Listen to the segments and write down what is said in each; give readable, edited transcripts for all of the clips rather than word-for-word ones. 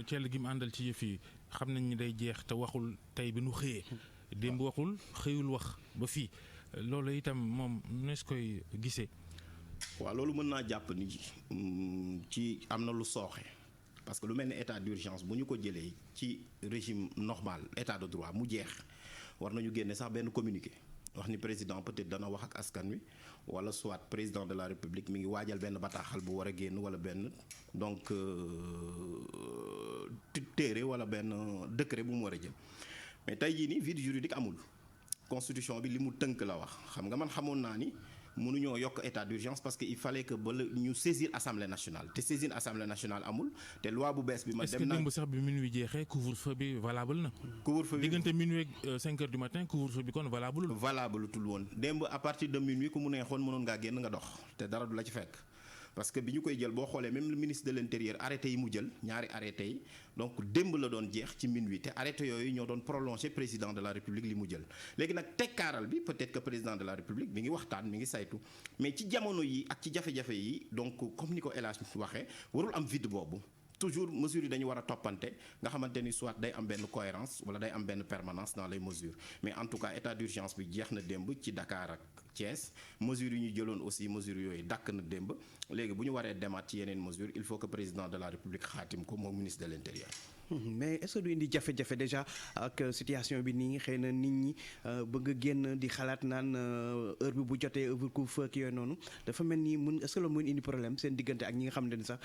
cell gi mu àndal ci yëf yi xam nañ ni day jeex te waxul tey bi nu xëyee démb waxul xëyul wax ba fii loolu itam moom nees koy gisee. waaw loolu mën naa jàpp ni ci am na lu sooxe parce que lu mel ni état d'urgence bu ñu ko jëlee ci régime normal état de droit mu jeex war nañu génne sax benn communiqué wax ni président peut-être dana wax ak askan wi wala soit président de la république mi ngi waajal benn bataaxal bu war a génn wala benn donc téere wala benn décret bu mu war a jël mais tey jii nii vide juridique amul constitution bi li mu tënk la wax xam nga man xamoon naa ni mënuñoo yokk état d'urgence parce que il fallait que ba ñu saisir assemblée nationale te saisir assemblée nationale amul te loi bu bees bi ma dem na est-ce que démb sax bi minuit jeexee couvre-feu bi valable na. couvre-feu bi diggante minuit ak 5 heures du matin couvre-feu bi kon valable tul woon démb à partir de minuit ku mu neexoon mënoon ngaa génn nga dox te dara du la ci fekk parce que bi ñu koy jël boo xoolee même le ministre de l'intérieur arrêté yi mu jël ñaari arrêté yi donc démb la doon jeex ci minuit te arrêté yooyu ñoo doon prolonger président de la république li mu jël léegi nag tekkaaral bi peut-être que président de la république mi ngi waxtaan mi ngi saytu mais ci jamono yi ak ci jafe-jafe yi donc comme ni ko El Hadj waxee warul am vide boobu toujours mesures yi dañu war a toppante nga xamante ni soit day am benn cohérence wala day am benn permanence dans les mesures mais en tout cas état d'urgence bi jeex na démb ci Dakar ak Thiès mesures yi ñu jëloon aussi mesures yooyu dàkk na démb léegi bu ñu waree demaat ci yeneen mesures il faut que président de la république xaatim ko moom ministre de l'intérieur. mais est-ce que du indi jafe-jafe déjà ak situation bi nii xëy na nit ñi bëgg a génn di xalaat naan heure bi bu jotee heure ku fekk yooyu noonu dafa mel ni mun est-ce que loolu mën indi problème seen diggante ak ñi nga xamante ni sax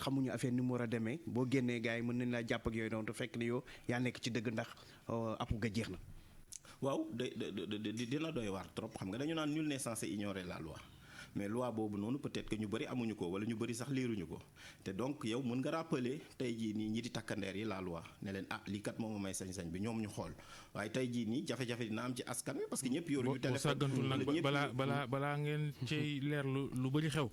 xamuñu affaire ni mu war a demee boo génnee gars yi mën nañ laa jàpp ak yooyu noonu te fekk ni yow yaa nekk ci dëgg ndax app ga jeex na. waaw dina doy waar trop xam nga dañu naan nul n'est censé ignorer la loi. mais loi boobu noonu peut-être que ñu bëri amuñu ko wala ñu bëri sax liiruñu ko te donc yow mën nga rappeler tey jii nii ñi di takkandeer yi la loi ne leen lii kat moom may sañ-sañ bi ñoom ñu xool waaye tey jii nii jafe-jafe dina am ci askan wi parce que ñëpp yoruñu téléphone. sàggantul nag balaa ngeen cay leer lu bëri xew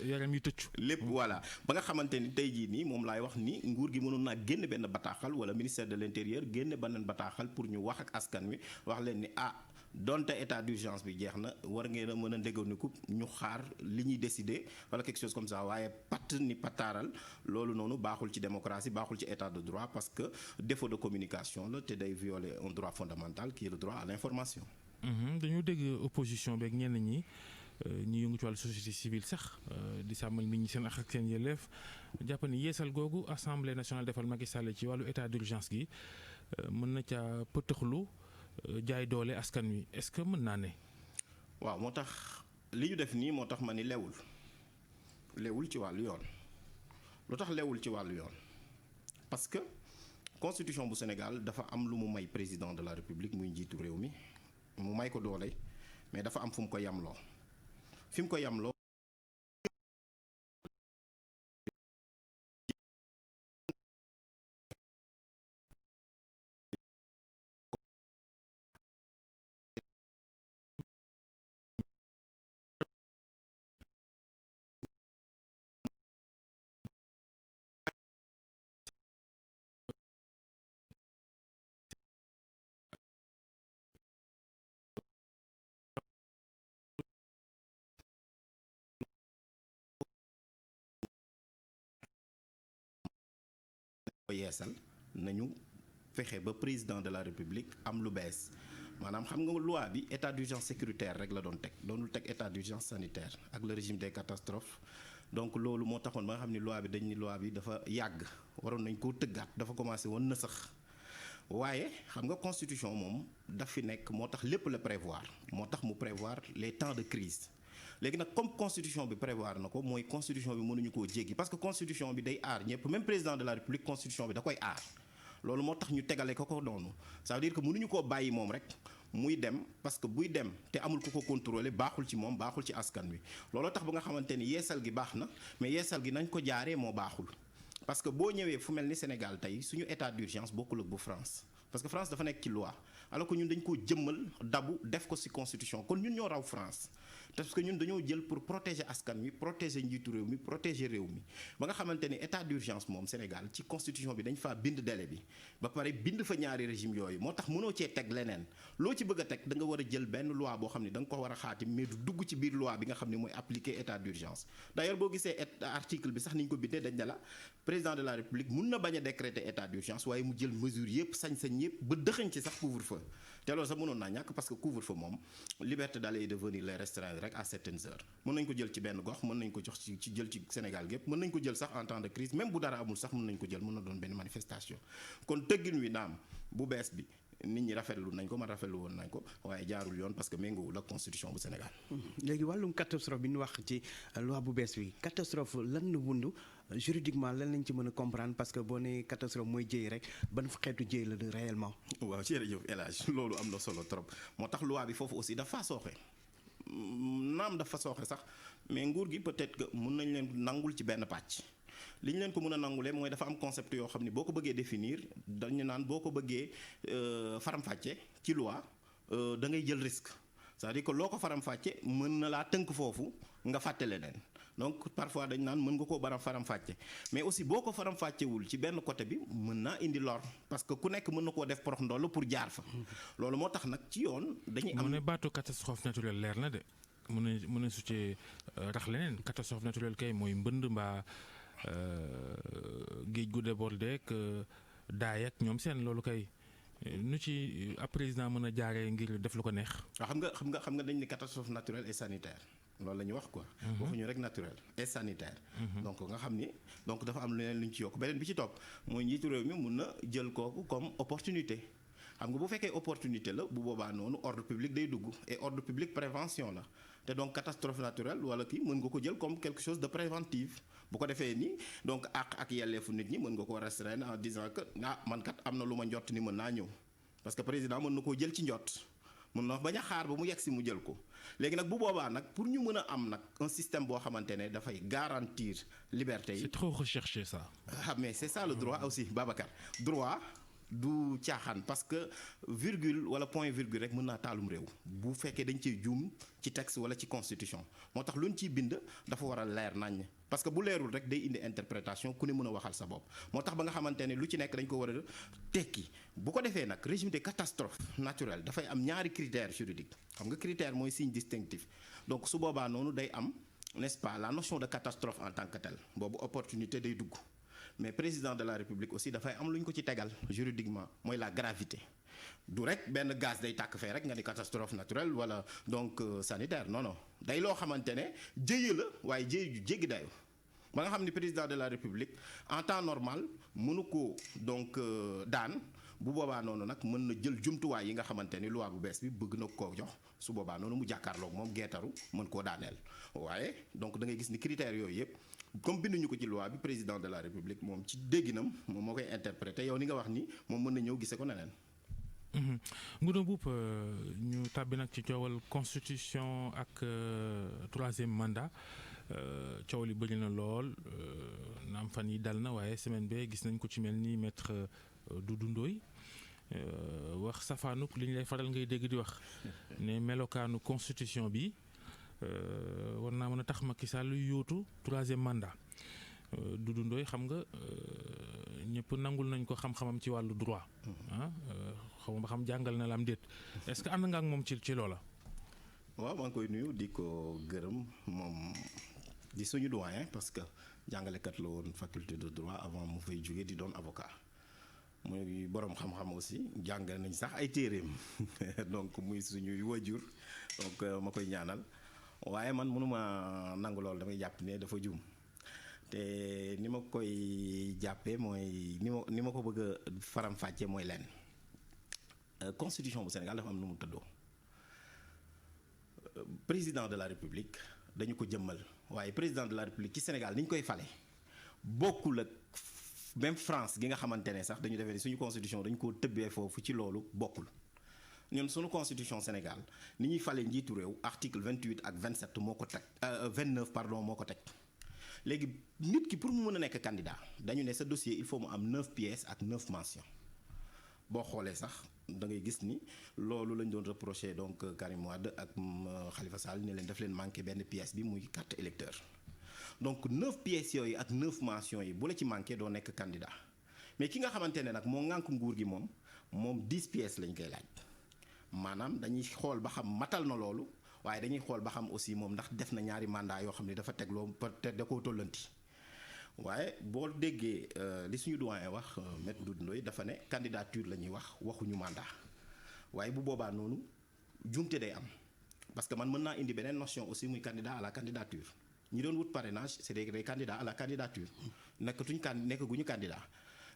yaram yi tëccu lépp voilà ba nga xamante ni tey jii nii moom laay wax ni nguur gi mënoon naa génn benn bataaxal wala ministère de l'intérieur génn beneen bataaxal pour ñu wax ak askan wi wax leen ni donte état d'urgence bi jeex na war ngeen a mën a ndégganiku ñu xaar li ñuy décider wala quelque chose comme ça waaye patt ni pataaral loolu noonu baaxul ci démocratie baaxul ci état de droit parce que défaut de communication la te day violer un droit fondamental qui est le droit à l'information. dañu dégg opposition beeg ñenn ñi ñu yëngu ci wàllu société civile sax di sàmmal nit ñi seen ak seen yelleef jàpp ni yeesal googu assemblée nationale defal Macky Sall ci wàllu état d'urgence gi mën na ca pëtëxlu jaay doole askan wi est-ce que mën naa ne. waaw moo tax li ñu def nii moo tax ma ni lewul ci wàllu yoon lu tax lewul ci wàllu yoon parce que constitution bu Sénégal dafa am lu mu may président de la république muy njiitu réew mi mu may ko doole mais dafa am fu mu ko yamloo fi mu ko yamloo. yeesal nañu fexe ba président de la république am lu bees maanaam xam nga loi bi état d'urgence sécuritaire rek la doon teg doonul teg état d'urgence sanitaire ak le régime des catastrophes donc loolu moo taxoon ba nga xam ni loi bi dañ ni loi bi dafa yàgg waroon nañ koo tëggaat dafa commencé woon na sax waaye xam nga constitution moom daf fi nekk moo tax lépp la prévoir moo tax mu prévoir les temps de crise léegi nag comme constitution bi prévoir na ko mooy constitution bi mënuñu koo jéggi parce que constitution bi day aar ñëpp même président de la république constitution bi da koy aar loolu moo tax ñu tegale ko noonu ça veut dire que mënuñu koo bàyyi moom rek muy dem parce que buy dem te amul ku ko contrôler baaxul ci moom baaxul ci askan wi looloo tax ba nga xamante ni yeesal gi baax na mais yeesal gi nañ ko jaaree moo baaxul parce que boo ñëwee fu mel ni Sénégal tey suñu état d'urgence bokkul ak bu France parce que France dafa nekk ci loi alors que ñun dañ koo jëmmal dabu def ko ci constitution kon ñun ñoo raw France parce que ñun dañoo jël pour protéger askan wi protéger njiitu réew mi protéger réew mi ba nga xamante ni état d'urgence moom Sénégal ci constitution bi dañ faa bind délai bi ba pare bind fa ñaari régime yooyu moo tax mënoo cee teg leneen loo ci bëgg a teg da nga war a jël benn loi boo xam ne da nga ko war a xaatim mais du dugg ci biir loi bi nga xam ne mooy appliquer état d'urgence d'ailleurs boo gisee article bi sax ni ñu ko bindee dañ ne la président de la république mun na bañ a décréter état d'urgence waaye mu jël mesure yëpp sañ-sañ yëpp ba dëxañ ci sax couvre-feu te loolu sax mënoon naa ñàkk parce que couvre-feu moom liberté d'aller et de venir les restreindre rek à certaines heures mën nañ ko jël ci benn gox mën nañ ko jox ci jël ci Sénégal gépp mën nañ ko jël sax en temps de crise même bu dara amul sax mën nañ ko jël mën na doon benn manifestation kon tëggin wi naam bu bees bi nit ñi rafetlu nañ ko man rafetlu woon nañ ko waaye jaarul yoon parce que méngoowul ak constitution bu Sénégal. léegi wàllum catastrophe bi ñu wax ci loi bu bees bi catastrophe lan la wundu juridiquement lan lañ ci mën a comprendre parce que boo nee catastrophe mooy jëy rek ban xeetu jëy la de réellement. waaw jërëjëf El Hadj loolu am na solo trop moo tax loi bi foofu aussi dafa sooxe naam dafa sooxe sax mais nguur gi peut-être que mun nañ leen nangul ci benn pàcc. li ñu leen ko mën a nangulee mooy dafa am concept yoo xam ni boo ko bëggee définir dañu naan boo ko bëggee faram-fàcce ci loi da ngay jël risque c'est-à-dire que loo ko faram-fàcce mën na laa tënk foofu nga fàtte leneen donc parfois dañ naan mën nga koo faram-fàcce mais aussi boo ko faram-fàccewul ci benn côté bi mën naa indi lor parce que ku nekk mën na koo def porox ndoll pour jaar fa loolu moo tax nag ci yoon dañuy am. mu ne baatu catastrophe naturelle leer na de mën na su ci rax leneen catastrophe naturelle kay mooy mbënd mbaa géej gu débordé ak daay ak ñoom seen loolu kay nu ci ab président mën a jaaree ngir def lu ko neex. waaw xam nga dañ ne catastrophe naturelle et sanitaire loolu la ñuy wax quoi. waxuñu rek naturel et sanitaire. donc nga xam ni donc dafa am leneen lu ñu ci yokk beneen bi ci topp mooy njiitu réew mi mun na jël kooku comme opportunité. xam nga bu fekkee opportunité la bu boobaa noonu ordre public day dugg et ordre public prévention la te donc catastrophe naturelle wala kii mën nga ko jël comme quelque chose de préventif bu ko defee nii donc ak yelleefu nit ñi mën nga ko restreindre en disant que man kat am na lu ma njott ni mën naa ñëw parce que président mën na koo jël ci njott mën na bañ a xaar ba mu yegg si mu jël ko léegi nag bu boobaa nag pour ñu mën a am nag un système boo xamante ne dafay garantir liberté yi. C'est trop recherché ça. Mais c'est ça le droit aussi Babacar droit. du caaxaan parce que virgule wala point virgule rek mën naa taalum réew bu fekkee dañ ciy juum ci texte wala ci constitution moo tax luñ ciy bind dafa war a leer nañ parce que bu leerul rek day indi interprétation ku ne mën a waxal sa bopp moo tax ba nga xamante ne lu ci nekk dañ ko war a tekki bu ko defee nag régime de catastrophe naturelle dafay am ñaari critère juridique xam nga critère mooy signe distinctif donc su boobaa noonu day am n'est-ce pas la notion de catastrophe en tant que telle boobu opportunité day dugg mais président de la république aussi dafay am lu ñu ko ci tegal juridiquement mooy la gravité du rek benn gaz day tàkk fee rek nga di catastrophe naturelle wala donc sanitaire non day loo xamante ne jëye la waaye jëye ju jéggi dayo ba nga xam ni président de la république en temps normal mënu ko donc daan bu boobaa noonu nag mën na jël jumtuwaay yi nga xamante ni loi bu bees bi bëgg na koo jox su boobaa noonu mu jàkkaarloog moom geetaru mën koo daaneel waaye donc da ngay gis ni critères yooyu yëpp comme binduñu ko ci loi bi président de la république moom ci dégginam moom moo koy interpréter yow ni nga wax ni moom mën na ñëw gisee ko neneen. Ngouda Mboup ñu tàbbi nag ci coowal constitution ak troisième mandat coow li bëri na lool naam fan yi dal na waaye semaine bee gis nañ ko ci mel ni maître Doudou Ndoye wax safaanuk li ñu lay faral ngay dégg di wax ne melokaanu constitution bi war naa mën a tax Macky Sall yóotu troisième mandat Doudou Ndoye xam nga ñëpp nangul nañ ko xam-xamam ci wàllu droit xaw ma xam jàngal na la am déet est-ce que ànd nga ak moom ci loola. waaw maa ngi koy nuyu di ko gërëm moom di suñu doyen parce que jàngalekat la woon faculté de droit avant mu fay jóge di doon avocat muy borom xam-xam aussi jàngal nañ sax ay téeréem donc muy suñuy wajur donc ma koy ñaanal waaye man mënuma nangu loolu damay jàpp ne dafa juum te ni ma koy jàppee mooy ni ma ko bëgg a faram-fàccee mooy lenn constitution bu Sénégal dafa am nu mu tëddoo président de la république dañu ko jëmmal waaye président de la république ci Sénégal ni ñu koy fale bokkul ak même France gi nga xamante ne sax dañu defee ni suñu constitution dañu ko tëbbee foofu ci loolu bokkul ñun suñu constitution Sénégal ni ñuy fale njiitu réew article 28 ak 27 moo ko teg 29 pardon moo ko teg léegi nit ki pour mu mën a nekk candidat dañu ne sa dossier il faut mu am 9 pièces ak 9 mentions boo xoolee sax da ngay gis ni loolu lañ doon reproché donc Karim Wade ak Khalifa Sall ne leen daf leen manqué benn pièce bi muy carte électeur donc 9 pièces yooyu ak 9 mentions yi bu la ci manqué doo nekk candidat mais ki nga xamante ne nag moo ŋànk nguur gi moom 10 pièces lañ koy laaj maanaam dañuy xool ba xam matal na loolu waaye dañuy xool ba xam aussi moom ndax def na ñaari mandat yoo xam ne dafa tegloo peut-être da koo tollanti waaye boo déggee li suñu doyen wax Maître Doudou Ndoye dafa ne candidature la ñuy waxuñu mandat waaye bu boobaa noonu jumte day am parce que man mën naa indi beneen notion aussi muy candidat à la candidature ñi doon wut parrainage c'est des candidats à la candidature nekkaguñu candidat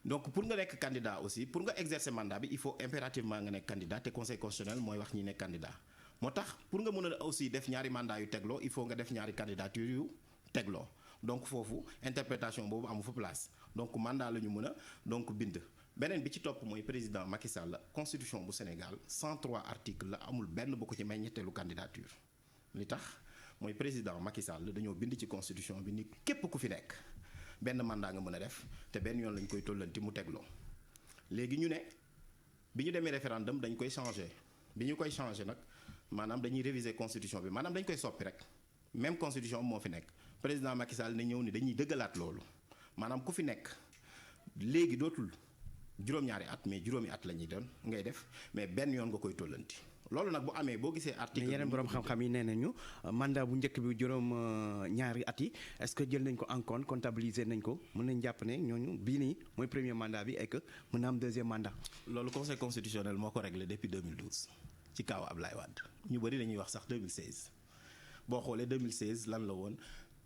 donc pour nga nekk candidat aussi pour nga exercer mandat bi il faut impérativement nga nekk candidat te conseil constitutionnel mooy wax ñi nekk candidat moo tax pour nga mën a aussi def ñaari mandat yu tegloo il faut nga def ñaari candidature yu tegloo donc foofu interprétation boobu amu fa place donc mandat la ñu mën a donc bind beneen bi ci topp mooy président Macky Sall la constitution bu Sénégal 103 articles la amul benn bu ko ci may ñetteelu candidature li tax mooy président Macky Sall dañoo bind ci constitution bi ni képp ku fi nekk benn mandat nga mën a def te benn yoon lañ koy tollanti mu tegloo léegi ñu ne bi ñu demee référendum dañ koy changer bi ñu koy changer nag maanaam dañuy réviser constitution bi maanaam dañ koy soppi rek même constitution moo fi nekk président Macky Sall ne ñëw ni dañuy dëggalaat loolu maanaam ku fi nekk léegi dootul juróom-ñaari at mais juróomi at la ñuy doon ngay def mais benn yoon nga koy tollanti loolu nag bu amee boo gisee article mais yeneen borom xam-xam yi nee nañu mandat bu njëkk bi juróom ñaari at yi est-ce que jël nañ ko en compte comptabiliser nañ ko mën nañ jàpp ne ñooñu bii nii mooy premier mandat bi et que mën na am deuxième mandat. loolu conseil constitutionnel moo ko réglé depuis 2012 ci kaw Ablaye Wade ñu bëri dañuy wax sax 2016 boo xoolee 2016 lan la woon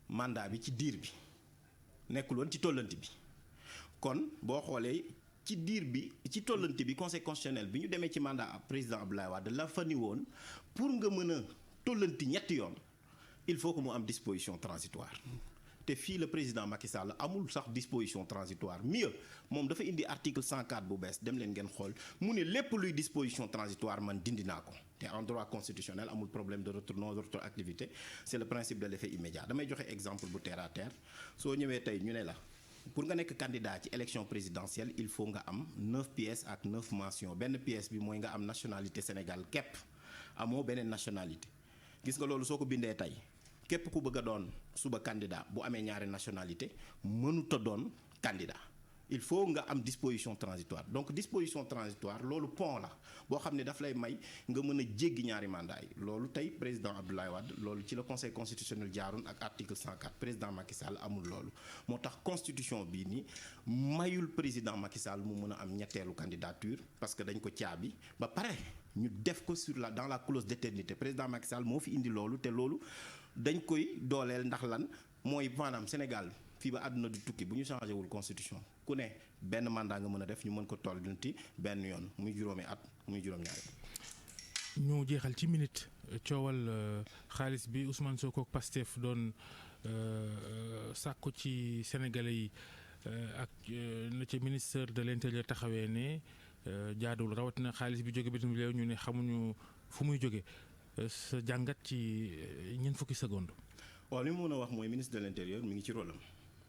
mandat bi ci diir bi nekkul woon ci tollanti bi kon boo xoolee. ci diir bi ci tollante bi conseil constitutionnel bi ñu demee ci mandat président Abdoulaye Wade la fa ni woon pour nga mën a tollanti ñetti yoon il faut que mu am disposition transitoire te fii le président Macky Sall amul sax disposition transitoire mieux moom dafa indi article 104 bu bees dem leen ngeen xool mu ne lépp luy disposition transitoire man dindi naa ko te en droit constitutionnel amul problème de retour non rétroactivité c'est le principe de l'effet immédiat damay joxe exemple bu terre à terre soo ñëwee tey ñu ne la pour nga nekk candidat ci élection présidentielle il faut nga am 9 pièces ak 9 mentions benn pièce bi mooy nga am nationalité Sénégal képp amoo beneen nationalité gis nga loolu soo ko bindee tey képp ku bëgg a doon suba candidat bu amee ñaari nationalité mënut a doon candidat il faut nga am disposition transitoire donc disposition transitoire loolu pont la boo xam ne daf lay may nga mën a jéggi ñaari mandat yi loolu tey président Abdoulaye Wade loolu ci la conseil constitutionnel jaaroon ak article 104 président Macky Sall amul loolu moo tax constitution bii nii mayul président Macky Sall mu mën a am ñetteelu candidature parce que dañ ko caabi ba pare ñu def ko dans la clause d'éternité président Macky Sall moo fi indi loolu te loolu dañ koy dooleel ndax lan mooy maanaam Sénégal fii ba àdduna du tukki bu ñu changé wul constitution ku ne benn mandat nga mën a def ñu mën ko tollanti benn yoon muy juróomi at muy juróom-ñaari. ñu jeexal ci minute coowal xaalis bi Ousmane Sonko ak Pastef doon sàkku ci Sénégalais yi ak na ci ministère de l'intérieur taxawee ne jaaduwul rawatina xaalis bi jóge bitim réew ñu ne xamuñu fu muy jóge sa jàngat ci ñeent fukki seconde. waaw li mu mën a wax mooy ministre de l'intérieur mi ngi ci rôle am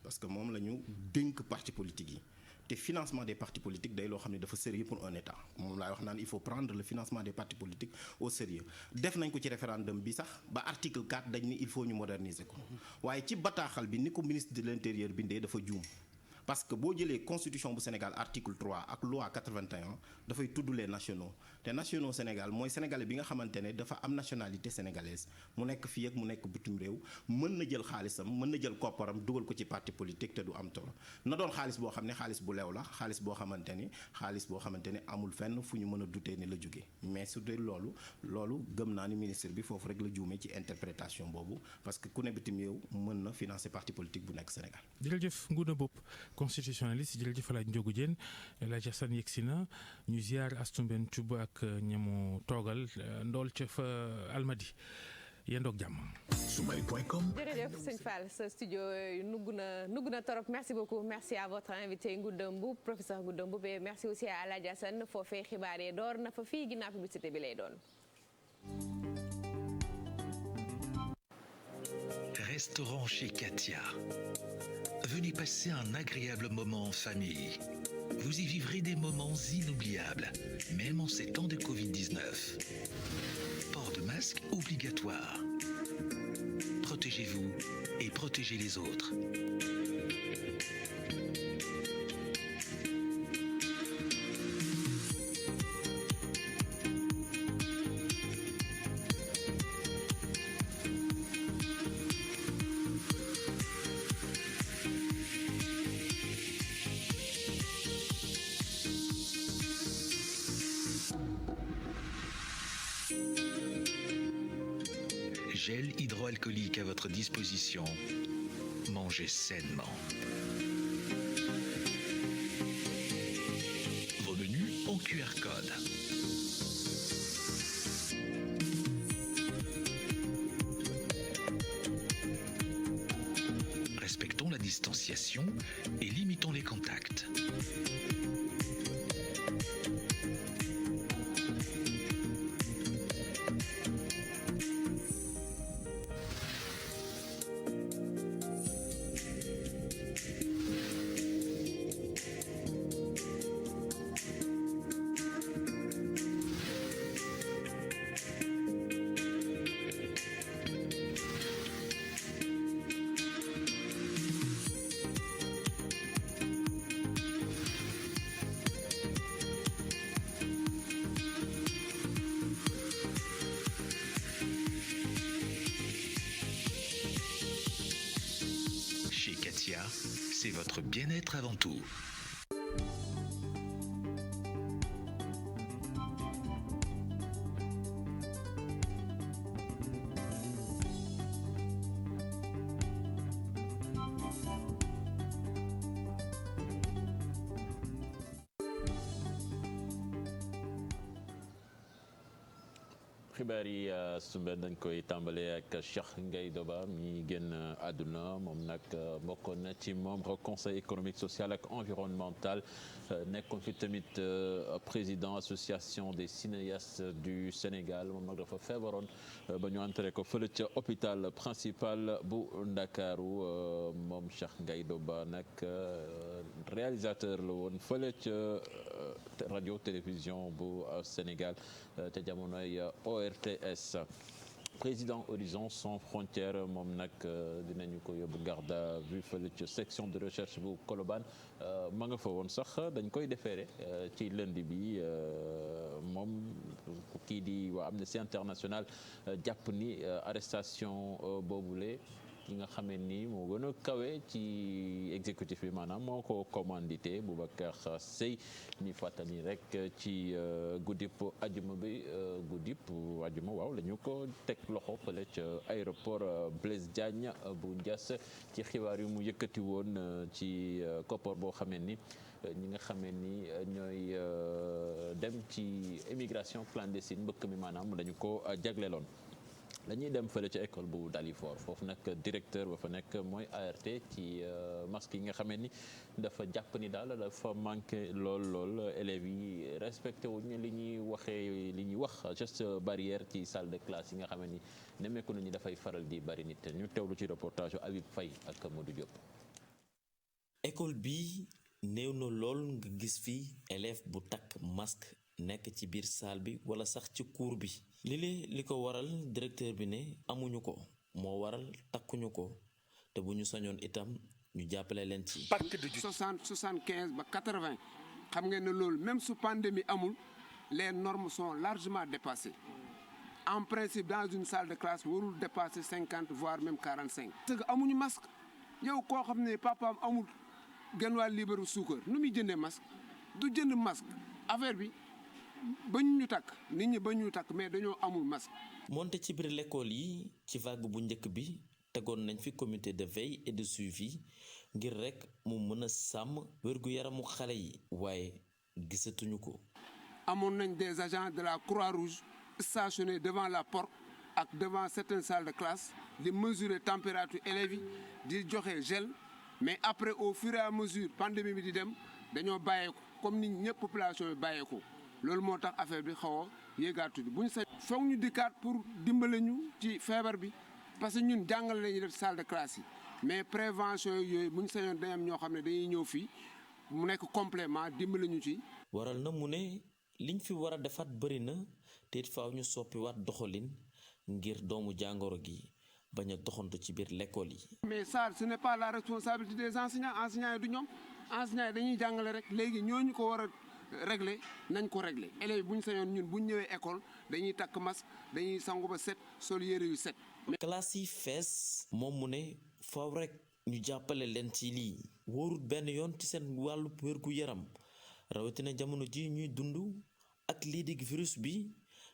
parce que moom la ñu dénk parti politique yi te financement des partis politiques day loo xam ne dafa sérieux pour un état moom laay wax naan il faut prendre le financement des partis politiques au sérieux def nañ ko ci référendum bi sax ba article 4 dañ ni il faut ñu moderniser ko waaye ci bataaxal bi ni ko ministre de l'intérieur bindee dafa juum parce que boo jëlee constitution bu Sénégal article 3 ak loi 81 dafay tudd les nationaux te nationaux Sénégal mooy sénégalais bi nga xamante ne dafa am nationalité sénégalaise mu nekk fii ak mu nekk bitim réew mën na jël xaalisam mën na jël kopparam dugal ko ci parti politique te du am tolo na doon xaalis boo xam ne xaalis bu leew la xaalis boo xamante ni amul fenn fu ñu mën a dutee ni la jóge mais su dee loolu gëm naa ni ministre bi foofu rek la juumee ci interprétation boobu parce que ku ne bitim réew mën na financer parti politique bu nekk Sénégal. jërëjëf Ngouda Mboup constitutionnaliste jërëjëf El Hadj Ndiogou Diène El Hadj Assane yegsi na ñu ziar Astou Mbène Thioub ak ñamu toogal ndool ca fa Almadi yendoog jàmm. Soumari.com. jërëjëf sëñ Fall sa studio nugg na torop merci beaucoup merci à votre invité Ngouda Mboup professeur Ngouda Mboup et merci aussi à El Hadj Assane foofee xibaar yi door na fa fii ginnaaw publicité bi lay doon. Restaurant chez Katia. venez passer un agréable moment en famille. Vous y vivrez des moments inoubliables, même en ces temps de Covid-19. Port de masque obligatoire. Protégez-vous et protégez les autres. Gel hydroalcoolique à votre disposition. Mangez sainement. Vos menus en QR code. Respectons la distanciation et limitons les contacts. C'est votre bien-être avant tout. xibaar yi sumbe dañ koy tàmbalee ak Cheikh Ngaye Doba mi génn àdduna moom nag bokkoon na ci membre conseil économique social ak environnemental nekkoon fi tamit président association des cinéastes du Sénégal moom nag dafa feebaroon ba ñu entré ko fële ca hôpital principal bu Ndakaaru moom Cheikh Ngaye Doba nag réalisateur la woon fële ca radio télévision bu Sénégal te jamonoy ORTS président Horizon sans frontières moom nag dinañu ko yóbbu garde à vue fële ci section de recherche bu Colobane ma nga fa woon sax dañ koy déféré ci lundi bi moom kii di waa Amnesty International jàpp ni arrestation boobule ki nga xamee ni moo gën a kawe ci exécutif bi maanaam moo ko commandité Boubacar Seye ñu fàttali rek ci guddib ajuma bi guddib ajuma waaw la ñu ko teg loxo fële ca aéroport Blaise Diagne bu Diass ci xibaar yu mu yëkkati woon ci koppar boo xamee ni ñi nga xamee ni ñooy dem ci immigration clandestine mbëkk mi maanaam dañu ko jagleeloon. dañuy dem fële ca école bu Dalifort foofu nag directeur ba fa nekk mooy ART ci masque yi nga xamee ni dafa jàpp ni daal dafa manqué lool élèves yi respecté wuñ li ñuy wax geste barrière ci salle de classe yi nga xamee ni nemmeeku nañu dafay faral di bari nit ñu teewlu ci reportage Habib Faye ak Modou Diop. école bi néew na lool nga gis fi élève bu takk masque nekk ci biir salle bi wala sax ci cours bi. li ko waral directeur bi ne amuñu ko moo waral takkuñu ko te bu ñu sañoon itam ñu jàppale leen ci. 60 75 ba 80 xam ngeen ne loolu même su pandémie amul les normes sont largement dépassées en principe dans une salle de classe warul dépasser 50 voire même 45. parce que amuñu masque yow koo xam ne papaam amul genn wàll liibaru suukar nu muy jëndee masque du jënd masque affaire bi. bañ ñu takk nit ñi bañ ñu takk mais dañoo amul masque. moonte ci biir l'école yi ci vague bu njëkk bi tegoon nañ fi comité de veille et de suivi ngir rek mu mën a sàmm wér-gu-yaramu xale yi waaye gisatuñu ko. amoon nañ des agents de la Croix-Rouge stationnés devant la porte ak devant certaines salles de classe di mesurer température élèves yi di joxe gel mais après au fur et à mesure pandémie bi di dem dañoo bàyyeeku comme ni ñëpp population bi bàyyeeku. loolu moo tax affaire bi xaw a yéegaatu bi bu ñu sañ foog ñu dikkaat pour dimbale ñu ci feebar bi parce que ñun jàngale lañuy def salle de classe yi mais prévention yooyu bu ñu sañoon day am ñoo xam ne dañuy ñëw fii mu nekk complément dimbali ñu ci. waral na mu ne liñ fi war a defaat bëri na te it faaw ñu soppiwaat doxalin ngir doomu jàngoro gi bañ a doxantu ci biir l'école yi. mais ça ce n'est pas la responsabilité des enseignants yi du ñoom enseignants yi dañuy jàngale rek léegi ñooñu ko war a régler nañ ko régler élèves bu ñu sañoon ñun bu ñu ñëwee école dañuy takk masque dañuy sangu ba set sol yére yu set. classe yi fees moom mu ne faaw rek ñu jàppale leen ci lii wóorut benn yoon ci seen wàllu wérgu yaram rawatina jamono ji ñuy dund ak lii di virus bi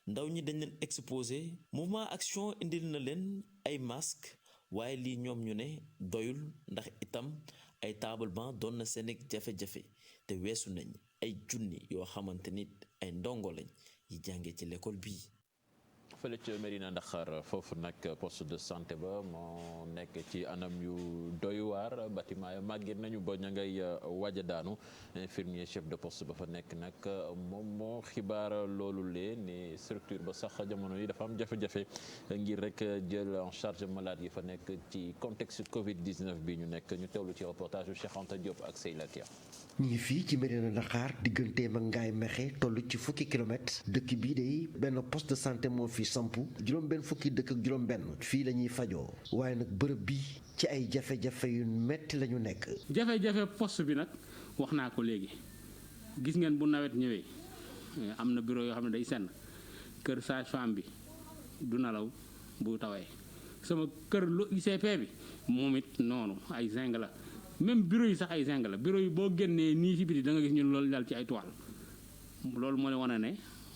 ndaw ñi dañ leen exposé mouvement action indil na leen ay masque waaye lii ñoom ñu ne doyul ndax itam ay table banc doon na seen jafe-jafe te weesu nañ ay junni yoo xamante nit ay ndongo lañ yi jàngee ci l'école bii. fële ca Mérina Dakhar foofu nag poste de santé ba moo nekk ci anam yu doy waar bâtiment ya màggit nañu ba ña ngay waja daanu infirmier chef de poste ba fa nekk nag moom moo xibaar loolu lee ne structure ba sax jamono yi dafa am jafe-jafe ngir rek jël en charge malade yi fa nekk ci contexte Covid 19 bi ñu nekk ñu teewlu ci reportage yu Cheikh Anta Diop ak Seyla Kia. ñu ngi fii ci Mérina Dakhar digganteem ak Ngaye Mékhé toll ci fukki kilomètres dëkk bii day benn poste de santé moo fi sampu juróom-benn fukki dëkk ak juróom-benn fii la ñuy fajoo waaye nag bërëb bi ci ay jafe-jafe yu metti la ñu nekk. jafe-jafe poste bi nag wax naa ko léegi gis ngeen bu nawet ñëwee am na bureau yoo xam ne day senn kër sage-femme bi du nelaw bu tawee sama kër lu ICP bi moom it noonu ay zinc la. même bureau yi sax ay zinc la bureau yi boo génnee nii ci biti da nga gis ñun loolu dal ci ay toile loolu moo leen wane ne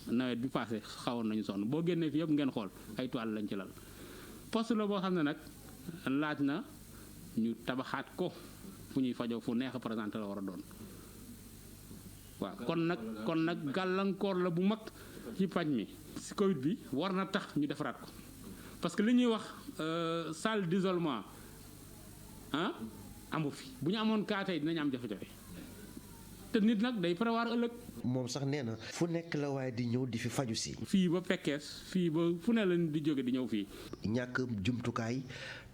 nawet bi passé xawoon nañu sonn boo génnee fi yëpp ngeen xool ay toile lañ ci lal poste la boo xam ne nag laaj na ñu tabaxaat ko fu ñuy fajoo fu neex a présenté la war a doon waaw kon nag gàllankoor la bu mag ci paj mi ci Covid bi war na tax ñu defaraat ko parce que li ñuy wax salle d'isolement amu fi bu ñu amoon kaa tey dinañ am jafe-jafe te nit nag day prévoir ëllëg. moom sax nee na fu nekk la waaye di ñëw di fi faju si. fii ba Pekes fii ba fu ne la di jóge di ñëw fii. ñàkk jumtukaay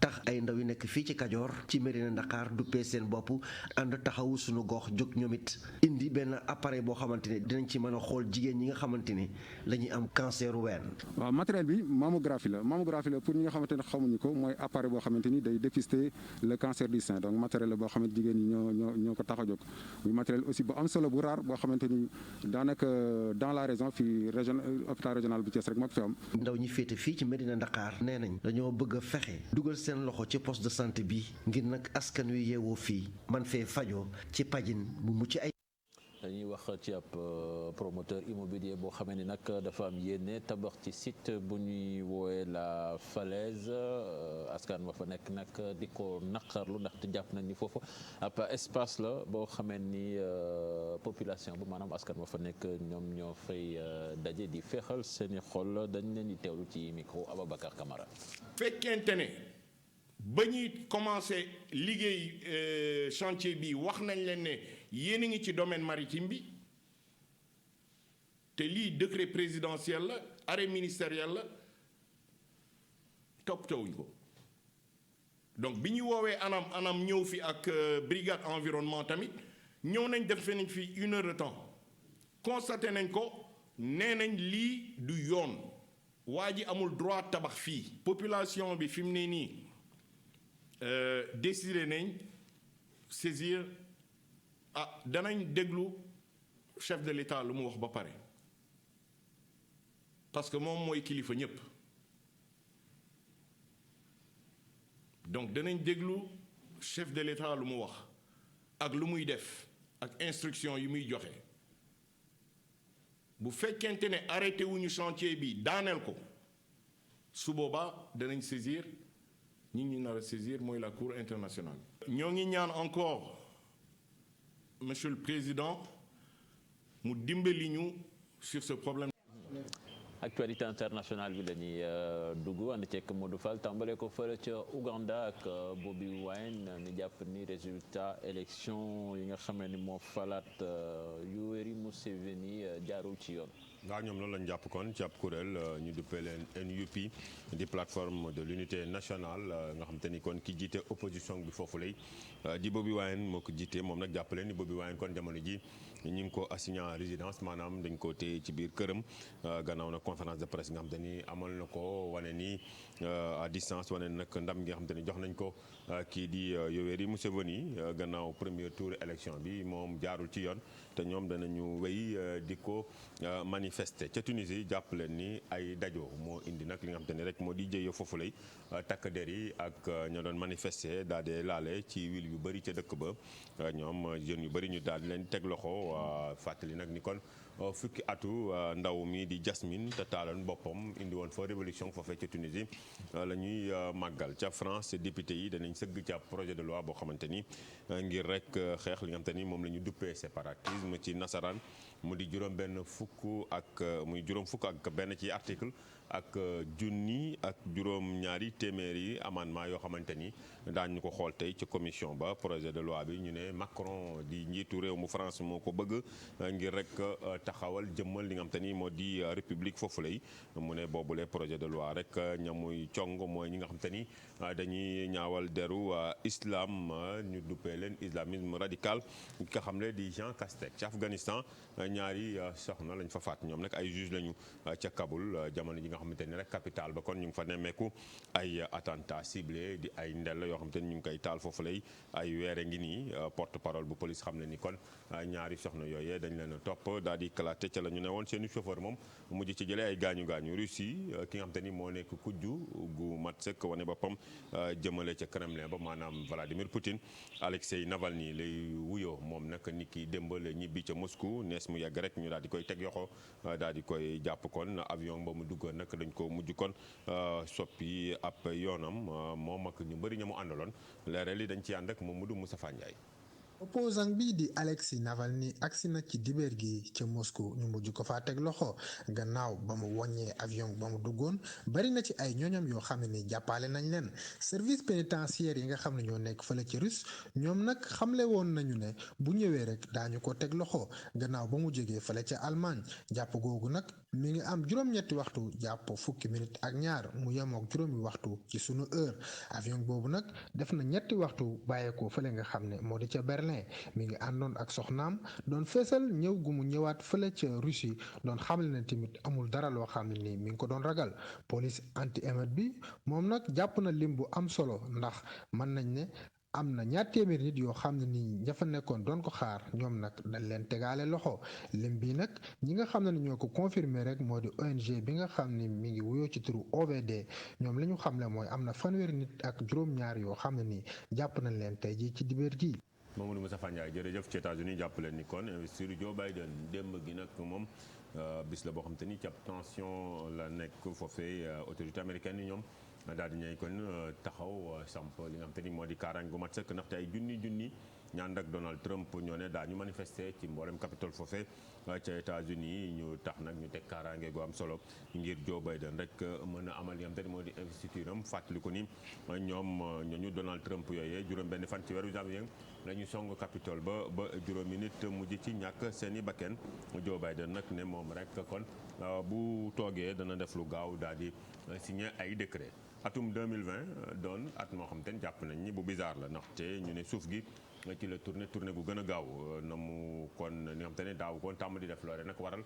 tax ay ndaw yu nekk fii ci Kajoor ci Mérina Dakhar duppee seen bopp ànd taxawu suñu gox jóg ñoom it indi benn appareil boo xamante ne dinañ ci mën a xool jigéen ñi nga xamante ne dañuy am cancer ween. waaw matériel bi mammographie la pour ñi nga xamante ne xamuñu ko mooy appareil boo xamante ni day dépister le cancer du sein donc matériel la boo xamante jigéen ñi ñoo ko tax a jóg muy matériel aussi bu am solo bu rare boo xamante ni daanaka dans la région fii hôpital régional bu Thiès rek moo ko fi am. ndaw ñi féete fii ci Mérina Dakhar nee nañ dañoo bëgg a fexe dugal seen loxo ci poste de santé bi ngir nag askan wi yeewoo fii man fee fajoo ci pajin bu mucc ay. dañuy wax ci ab promoteur immobilier boo xamee ni nag dafa am yéene tabax ci site bu ñuy woowee la Falaise askan ma fa nekk nag di ko naqarlu ndaxte jàpp nañ ni foofu ab espace la boo xamee ni population bu maanaam askan ma fa nekk ñoom ñoo fay daje di féexal seeni xol dañ leen di teewlu ci micro Ababacar Camara. fekkente ne ba ñuy commencé liggéey chantier bi wax nañ leen ne yéen a ngi ci domaine maritime bi te lii décret présidentiel la arrêt ministériel la toppatawuñ ko donc bi ñu woowee anam ñëw fi ak brigade environnement tamit ñëw nañ def nañ fi 1 heure de temps constaté nañ ko nee nañ lii du yoon waa ji amul droit tabax fii population bi fi mu ne nii décidé nañ saisir danañ déglu chef de l'État lu mu wax ba pare parce que moom mooy kilifa ñépp donc danañ déglu chef de l'État lu mu wax ak lu muy def ak instruction yi muy joxe bu fekkente ne arrêté wuñu chantier bi daaneel ko su boobaa danañ saisir ñi ñu nar a saisir mooy la Cour internationale. ñoo ngi ñaan encore Monsieur le Président mu dimbali ñu sur ce problème. actualité internationale bi la ñuy dugg ànd ceeg Modou Fall tàmbale ko fële ca Ouganda ak Bobi Wine ni jàpp ni résultat élection yi nga xam ni moo falaat Yoweri Museveni jaarul ci yoon. waaw ñoom loolu lañ jàpp kon ci ab kuréel ñu duppee leen NUP di plateforme de l'unité nationale nga xam te ni kon ki jiite opposition bi foofu lay di Bobi Wine moo ko jiite moom nag jàppale ni Bobi Wine kon jamono ji ñu ngi ko assigné en résidence maanaam dañ ko téye ci biir këram gannaaw na conférence de presse nga xam te ni amal na ko wane ni à distance wane nag ndam gi nga xam te ni jox nañ ko kii di Yoweri Museveni gannaaw premier tour élection bi moom jaarul ci yoon te ñoom danañu wéy di ko manifester ca Tunisie jàpp leen ni ay dajoo moo indi nag li nga xam te ni rek moo di jëye foofu lay takk der yi ak ñoo doon manifester daal di laale ci wil yu bëri ca dëkk ba ñoom jeunes yu bëri ñu daal di leen teg loxo fàttali nag ni kon fukki atu ndaw mi di Jasmine te taaloon boppam indi woon fa révolution foofee ca Tunisie la ñuy màggal ca France député yi danañ sëgg ca projet de loi boo xamante ni ngir rek xeex li nga xamante ni moom la ñu duppee séparatisme ci nasaraan mu di juróom fukk ak benn ci article ak junni ak juróom ñaari téeméeri amendement yoo xamante ni daañu ko xool tey ci commission ba projet de loi bi ñu ne Macron di njiitu réew mu France moo ko bëgg ngir rek taxawal jëmmal li nga xamante ni moo di république foofu lay mu ne boobule projet de loi rek ñamuy cong mooy ñi nga xamante ni dañuy ñaawal deru islam ñu duppee leen islamisme radical ki nga xam ne di Jean Castex ci Afghanistan ñaari soxna lañ fa faat ñoom nag ay juge lañu ca Kaboul jamono ji nga xamante ni rek capitale ba kon ñu ngi fa nemmeeku ay attentat ciblé di ay ndel yoo xamante ni ñu ngi koy taal foofu lay ay weere ngi nii porte parole bu police xam ne ni kon ñaari soxna yooyee dañ leen a topp daal di kalaate ca la ñu ne woon seeni chauffeur moom mujj ci jëlee ay gaañu Russie ki nga xamante ni moo nekk kujju gu mat sëkk wane boppam jëmale ca Kremlin ba maanaam Vladimir Poutine Alexei Navalny lay wuyoo moom nag ni ki démb la ñibbi ca Moscou nees mu yegg rek ñu daal di koy teg yoxo daal di koy jàpp kon avion ba mu duggoon nag dañ ko mujj kon soppi ab yoonam moom ak ñu bëri ña mu àndaloon leeral yi dañ ci ànd ak Mamadou Moustapha Ndiaye. opposant bi di Alexei Navalny agsi na ci dibéer gi ca Moscou ñu mujj ko faa teg loxo gannaaw ba mu wàññee avion ba mu duggoon bari na ci ay ñooñam yoo xam ne ni jàppale nañ leen service pénitentiaire yi nga xam ne ñoo nekk fële ci Russe ñoom nag xamle woon nañu ne bu ñëwee rek daañu ko teg loxo gannaaw ba mu jógee fële ca Allemagne jàpp googu nag mi ngi am juróom-ñetti waxtu jàpp fukki minute ak ñaar mu yemook juróomi waxtu ci sunu heure avion boobu nag def na ñetti waxtu bàyyeekoo fële nga xam ne moo di ca Berlin mi ngi àndoon ak soxnaam doon feesal ñëw gu mu ñëwaat fële ca Russie doon xamle ne tamit amul dara loo xam ne nii mi ngi ko doon ragal police anti-émeute bi moom nag jàpp na lim bu am solo ndax mën nañ ne am na ñaar téeméeri nit yoo xam ne nii ña fa nekkoon doon ko xaar ñoom nag dañ leen tegaale loxo lim bi nag ñi nga xam ne ñoo ko confirmer rek moo di ONG bi nga xam ne mi ngi wuyoo ci turu OVD ñoom li ñu xamle mooy am na fanweeri nit ak juróom-ñaar yoo xam ne nii jàpp nañ leen tey jii ci dibéer gi. Mamadou Moustapha Ndiaye jërëjëf ci États-Unis jàpp leen ni kon investir Joe Biden démb gi nag moom bis la boo xam te ni ci ab tension la nekk foofee autorité américaine yi ñoom daal di ñëw kon taxaw samp li nga xam te ni moo di kaaraange gu mat sëkk ndaxte ay junni ñaan ak Donald Trump ñoo ne daa ñu manifester ci mboolem Capitole foofee ca États-Unis ñu tax nag ñu teg kaaraange gu am solo ngir Joe Biden rek mën a amal li nga xam te ni moo di investiture am fàttali ko ni ñoom ñooñu Donald Trump yooyee juróom-benn fan ci weeru janvier la ñu song Capitole ba juróomi nit mujj ci ñàkk seen i bakken Joe Biden nag ne moom rek kon bu toogee dana def lu gaaw daal di signé ay décret atum 2020 doon at moo xam te ni jàpp nañ ni bu bizarre la ndaxte ñu ne suuf gi ci la tournée gu gën a gaaw na mu kon ni nga xam te ne daaw kon tàmm di def loole nag waral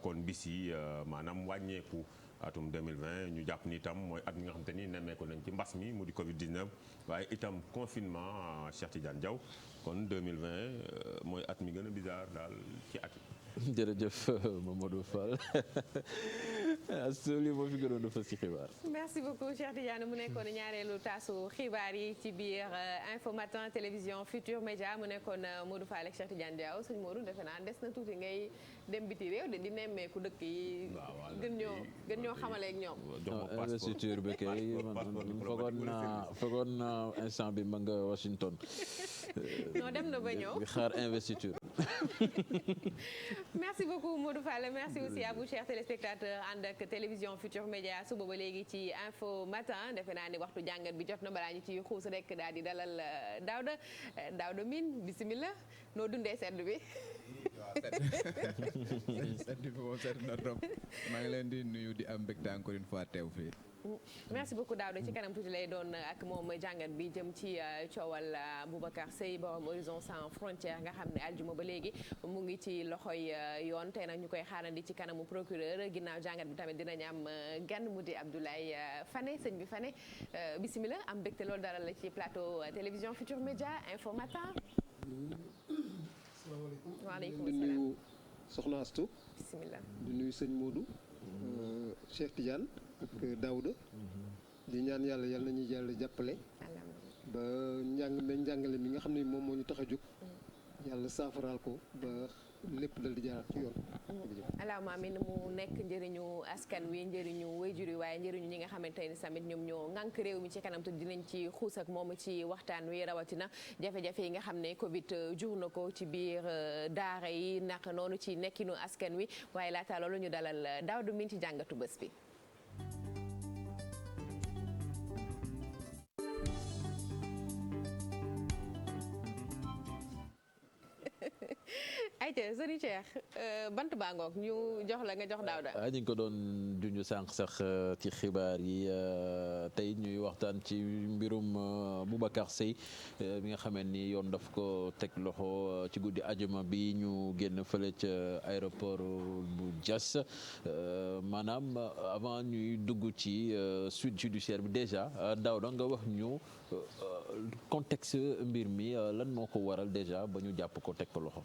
kon bis yi maanaam wàññeeku atum 2020 ñu jàpp ni itam mooy at mi nga xam te ni nemmeeku nañ ci mbas mi mu di Covid 19 waaye itam confinement Cheikh Tidiane Diaw kon 2020 mooy at mi gën a bizarre daal ci at yi. jërëjëf Mamadou Fall asuli moo fi gënoon a fës ci xibaar. merci beaucoup Cheikh Tidiane mu nekkoon ñaareelu taasu xibaar yi ci biir Info Matin télévision Futur Média mu nekkoon Modou Fall ak Cheikh Tidiane Diaw sëñ Modou defe naa des na tuuti ngay dem biti réew de di nemmeeku dëkk yi. gën ñoo xamale ak ñoom. investiture bi kay man fogoon naa instant bi ma nga Washington. non dem na ba ñëw di xaar investiture. merci beaucoup Modou Fall merci aussi à vous chers téléspectateurs ànd ak télévision Futur Média suba ba léegi ci info matin defe naa ni waxtu jàngat bi jot na balaa ñu ci xuus rek daal di dalal Daouda Mine bisimilah noo dundee sedd bi. sedd bi moom sedd na trop maa ngi leen di nuyu di am mbégte encore une fois teew fii. merci beaucoup Daouda ci kanam tuuti lay doon ak moom jàngat bi jëm ci coowal Boubacar Seye borom Horizon Sans Frontières nga xam ne aljuma ba léegi mu ngi ci loxoy yoon tey nag ñu koy xaarandi ci kanamu procureur ginnaaw jàngat bi tamit dinañ am gan mu di Abdoulaye Fane sëñ bi Fane bisimilah am mbégte loolu dara la ci plateau télévision Futur Média info matin. waaleykum di salaam nuyu Soxna Astou. bisimilah di nuyu sëñ Modou. Cheikh Tidiane ak Daouda. di ñaan yàlla yal nañu yàlla jàppale. ba njàngale mi nga xam ne moom moo ñu tax a jóg. yàlla saafaraal ko ba lépp dal di jaaraat ci yoon. allahumma amiin mu nekk njëriñu askan wi njëriñu waajur yi waaye njëriñu ñi nga xamante ni tamit ñoom ñoo ŋànk réew mi ci kanam te dinañ ci xuus ak moom ci waxtaan wi rawatina jafe-jafe yi nga xam ne Covid jur na ko ci biir daara yi naka noonu ci nekkinu askan wi waaye laata loolu ñu dalal Daouda Mine ci jàngatu bés bi. ayca sëriñ Cheikh bant baa ngoog ñu jox la nga jox Daouda. ñu ngi ko doon junj sànq sax ci xibaar yi tey ñuy waxtaan ci mbirum Boubacar Seye mi nga xamee ni yoon daf ko teg loxo ci guddi ajuma bi ñu génn fële ca aéroport bu Diass maanaam avant ñuy dugg ci suite judiciaire bi déjà Daouda nga wax ñu contexte mbir mi lan moo ko waral déjà ba ñu jàpp ko teg ko loxo.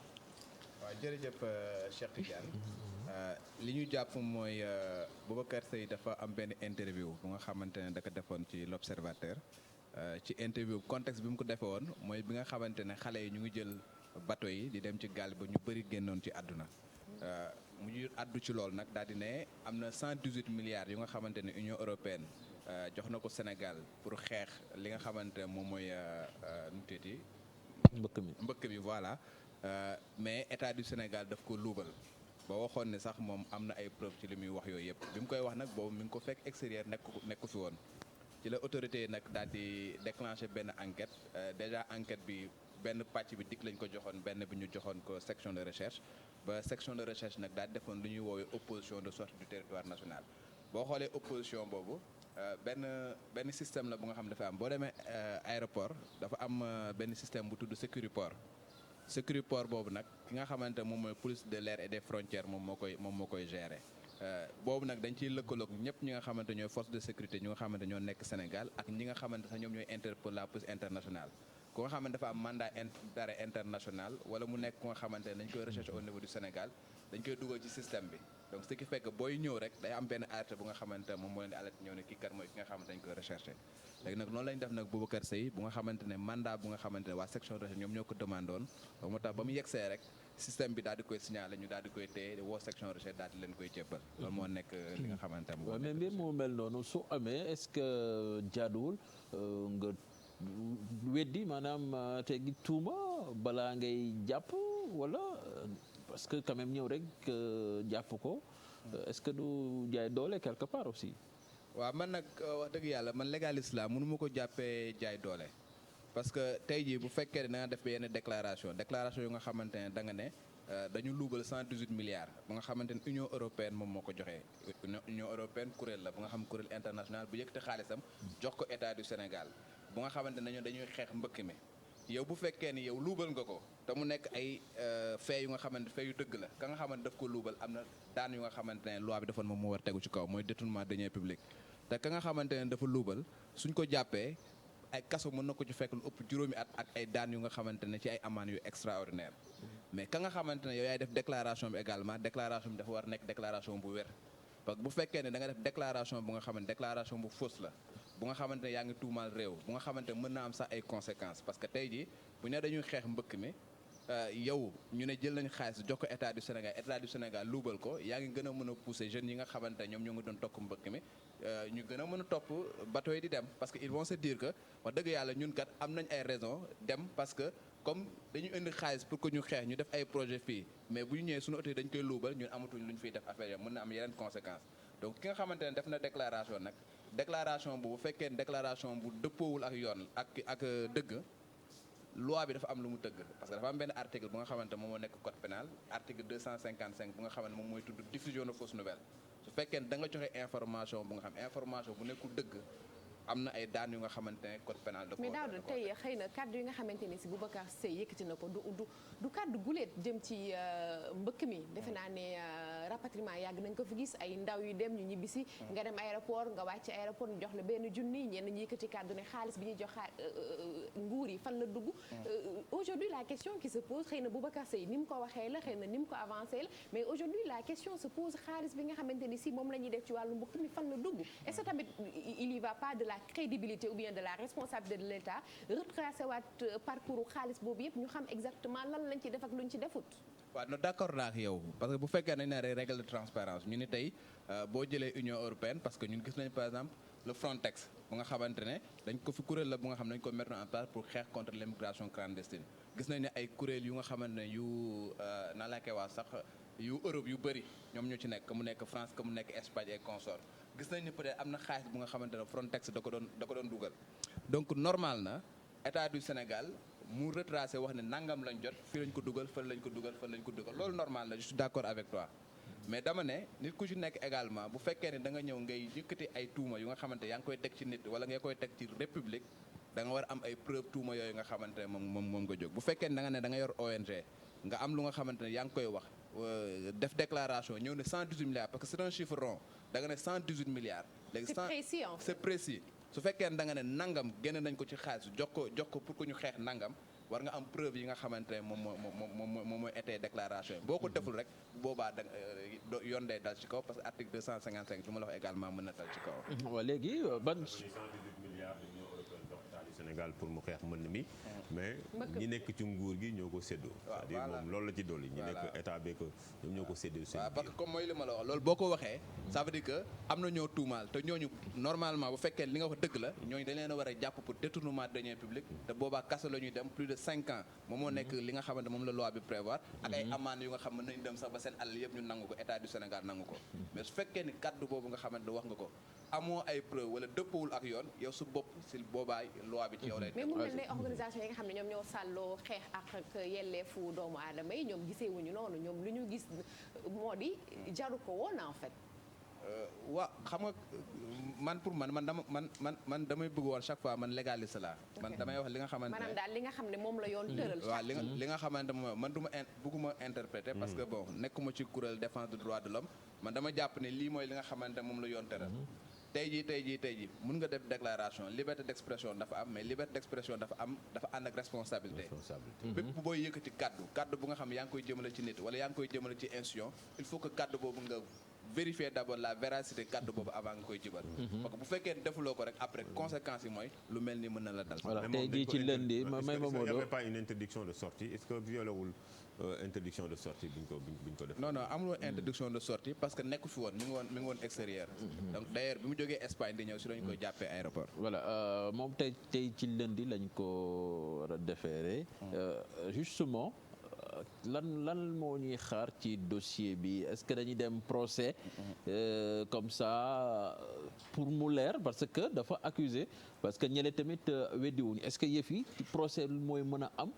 waaw jërëjëf Cheikh Tidiane li ñu jàpp mooy Boubacar Seye dafa am benn interview bu nga xamante ne da ko defoon ci l'Observateur ci interview contexte bi mu ko defee woon mooy bi nga xamante ne xale yi ñu ngi jël bateau yi di dem ci gaal ba ñu bëri génnoon ci àdduna mu ñu àddu ci loolu nag daal di ne am na 118 milliards yu nga xamante ne Union européenne jox na ko Sénégal pour xeex li nga xamante ne moom mooy nu mu tuddati mbëkk mi voilà. Mais état du Sénégal daf ko luubal ba waxoon ne sax moom am na ay preuve ci li muy wax yooyu yëpp bi mu koy wax nag boobu mi ngi ko fekk extérieur nekku fi woon ci la autorité yi nag daal di déclenché benn enquête déjà enquête bi benn pàcc bi dikk lañ ko joxoon benn bi ñu joxoon ko section de recherche ba section de recherche nag daal defoon lu ñuy woowee opposition de sortie du territoire national boo xoolee opposition boobu benn système la bu nga xam dafa am boo demee aéroport dafa am benn système bu tudd Sécuriport boobu nag ki nga xamante moom mooy police de l'air et des frontières moom moo koy gérer boobu nag dañ ciy lëkkaloog ñëpp ñi nga xamante ñooy force de sécurité ñi nga xamante ñoo nekk Sénégal ak ñi nga xamante sax ñoom ñooy Interpol la police internationale ku nga xamante dafa am mandat d'arrêt international wala mu nekk ku nga xamante ne dañ koy recherche au niveau du Sénégal dañ koy dugal ci système bi donc ce qui fait que booy ñëw rek day am benn alerte bu nga xamante moom moo leen di alerte ñëw ne kii kat mooy ki nga xamante dañ koy recherché léegi nag noonu lañ def nag Boubacar Seye bu nga xamante ne mandat bu nga xamante ne waa section de recherche ñoom ñoo ko demandé woon donc moo tax ba mu yegsee rek système bi daal di koy signalé ñu daal di koy téye woo section de recherche daal di leen koy jébbal loolu moo nekk li nga xamante ne mais mbir mu mel noonu su amee est-ce que jaaduwul nga weddi maanaam teggi tuuma balaa ngay jàpp wala parce que quand même ñëw rek jàpp ko est-ce que du jaay doole quelque part aussi. waaw man nag wax dëgg yàlla man légaliste la mënu ma ko jàppee jaay doole parce que tey jii bu fekkee ne da nga def yenn déclaration yu nga xamante ne da nga ne dañu luubal 118 milliards bu nga xamante ne Union européenne moom moo ko joxee Union européenne kuréel la bu nga xam kuréel international bu yëkkati xaalisam jox ko état du Sénégal bu nga xamante ne dañuy xeex mbëkk mi yow bu fekkee ni yow luubal nga ko te mu nekk ay fee yu nga xamante fee yu dëgg la ka nga xamante daf ko luubal am na daan yu nga xamante ne loi bi defoon moom moo war tegu ci kaw mooy détournement de deniers publics te ka nga xamante ne dafa luubal suñ ko jàppee ay kaso mën na ko ci fekk lu ëpp juróomi at ak ay daan yu nga xamante ne ci ay amende yu extraordinaire mais ka nga xamante ne yow yaay def déclaration bi également déclaration bi dafa war nekk déclaration bu wér parce que bu fekkee ne da nga def déclaration bu nga xamante déclaration bu fausse la bu nga xamante ne yaa ngi tuumaal réew bu nga xamante ne mën na am sax ay conséquences parce que tey jii bu ne dañuy xeex mbëkk mi yow ñu ne jël nañ xaalis jox ko état du Sénégal luubal ko yaa ngi gën a mën a pousser jeunes yi nga xamante ne ñoom ñoo ngi doon tokk mbëkk mi ñu gën a mën a topp bateau yi di dem parce que ils vont se dire que wax dëgg yàlla ñun kat am nañ ay raisons dem parce que comme dañu indi xaalis pour que ñu xeex ñu def ay projet fii mais bu ñu ñëwee suñu oto yi dañ koy luubal ñun amatuñ lu ñu fiy def affaire yi mën na am yeneen conséquences donc ki nga xamante ne def na déclaration nag déclaration bu fekkee ne déclaration bu dëppoowul ak yoon ak dëgg loi bi dafa am lu mu tëgg parce que dafa am benn article bu nga xamante moom moo nekk code pénal article 255 bu nga xamante moom mooy tudd diffusion de fausse nouvelle su fekkee ne da nga joxe information bu nga xam information bu nekkul dëgg am na ay daan yu nga xamante ne code pénal da ko mais Daouda tey xëy na kàddu yi nga xamante ni si Boubacar Seye yëkkati na ko du kàddu guleet jëm ci mbëkk mi defe naa ne rapatriement yàgg nañ ko fi gis ay ndaw yu dem ñu ñibbisi nga dem aéroport nga wàcc aéroport ñu jox la benn junni ñenn ñi yëkkati kàddu ne xaalis bi ñuy jox nguur yi fan la dugg aujourd'hui la question qui se pose xëy na Boubacar Seye ni mu ko waxee la xëy na ni mu ko avancé la mais aujourd'hui la question se pose xaalis bi nga xamante ni si moom la ñuy def ci wàllu mbëkk mi fan la dugg est-ce que tamit il y va pas de la crédibilité ou bien de la responsabilité de l'État retracé waat parcours xaalis boobu yëpp ñu xam exactement lan lañ ci def ak luñ ci defut. waaw no d'accord naa ak yow parce que bu fekkee nañ ne règle de transparence ñu ni tey boo jëlee Union européenne parce que ñun gis nañ par exemple le Frontex bu nga xamante ne dañ ko fi kuréel la bu nga xam ne dañ ko mettre en place pour xeex contre l'immigration clandestine gis nañ ne ay kuréel yu nga xamante ne yu naa laa koy wax sax yu Europe yu bëri ñoom ñoo ci nekk mu nekk France que mu nekk Espagne et consort gis nañ ne peut-être am na xaalis bu nga xamante ne Frontex da ko doon dugal donc normal na état du Sénégal mu retracé wax ne nangam lañ jot fii lañ ko dugal fan lañ ko dugal fan lañ ko dugal loolu normal la je suis d'accord avec toi mais dama ne nit ku ci nekk également bu fekkee ne da nga ñëw ngay yëkkati ay tuuma yu nga xamante yaa ngi koy teg ci nit wala nga koy teg ci république da nga war a am ay preuve tuuma yooyu nga xamante ne moom nga jóg bu fekkee ne da nga yor ONG nga am lu nga xamante ne yaa ngi koy wax def déclaration ñëw ne 118 milliards parce que c'est un chiffre rond da nga ne 118 milliards. léegi c'est précis su fekkee ne da nga ne nangam génne nañ ko ci xaalis jox ko pour que ñu xeex nangam war nga am preuve yi nga xamante ne moom mooy été déclaration yi boo ko deful rek boobaa da yoon day dal ci kaw parce que article 255 bi ma la wax également mën na dal ci kaw. waaw léegi ban. Sénégal pour mu xeex mën mi mais ñi nekk ci nguur gi ñoo ko séddoo c'est-à-dire moom loolu la ci dolli ñi nekk état bi ko ñoom ñoo ko séddoo waaw parce que comme mooy li ma la wax loolu boo ko waxee ça veut dire que am na ñoo tuumaal te ñooñu normalement bu fekkee li nga wax dëgg la ñooñu dañ leen a war a jàpp pour détournement de deniers publics te boobaa kaso la ñuy dem plus de 5 ans moom moo nekk li nga xamante moom la loi bi prévoir ak ay amende yu nga xam ne nañ dem sax ba seen alal yëpp ñu nangu ko état du Sénégal nangu ko mais su fekkee ni kaddu boobu nga xamante wax nga ko amoo ay preuve wala dëppawul ak yoon yow su bopp si boobaay loi bi ci yow lay. mais mu mel ne organisation yi nga xam ne ñoom ñoo sàlloo xeex ak yelleefu doomu aadama yi ñoom gisee wuñu noonu ñoom lu ñu gis moo di jaru ko woon en fait. waaw xam nga man pour man damay bëgg woon chaque fois man légaliste la man damay wax li nga xamante ne maanaam daal li nga xam ne moom la yoon tëral. waaw li nga xamante ne man du ma bëgguma interpréter parce que bon nekkuma ci kuréel défense des droits de l'homme man dama jàpp ne lii mooy li nga xamante ne moom la yoon tëral. tey jii mun nga def déclaration liberté d'expression dafa am mais liberté d'expression dafa ànd ak responsabilité. bépp booy yëkkati kaddu bu nga xam yaa ngi koy jëmale ci nit wala yaa ngi koy jëmale ci institution il faut que kaddu boobu nga vérifier d'abord la véracité kaddu boobu avant nga koy jibal parce que bu fekkee defuloo ko rek après conséquences yi mooy lu mel ni mën na la dal. voilà tey jii ci lundi may ma il n'y avait pas une interdiction de sortie est-ce que violewul interdiction de sortie bi ñu ko def. non amuloo interdiction de sortie parce que nekku fi woon mi ngi woon extérieur. donc d'ailleurs bi mu jógee Espagne di ñëw si lañu koy jàppee aéroport. voilà moom tey ci lundi lañ ko war a déféré justement lan moo ñuy xaar ci dossier bi est-ce que dañuy dem procès comme ça pour mu leer parce que dafa accusé parce que ñële tamit weddiwuñu est-ce que yëf yi procès mooy mën a am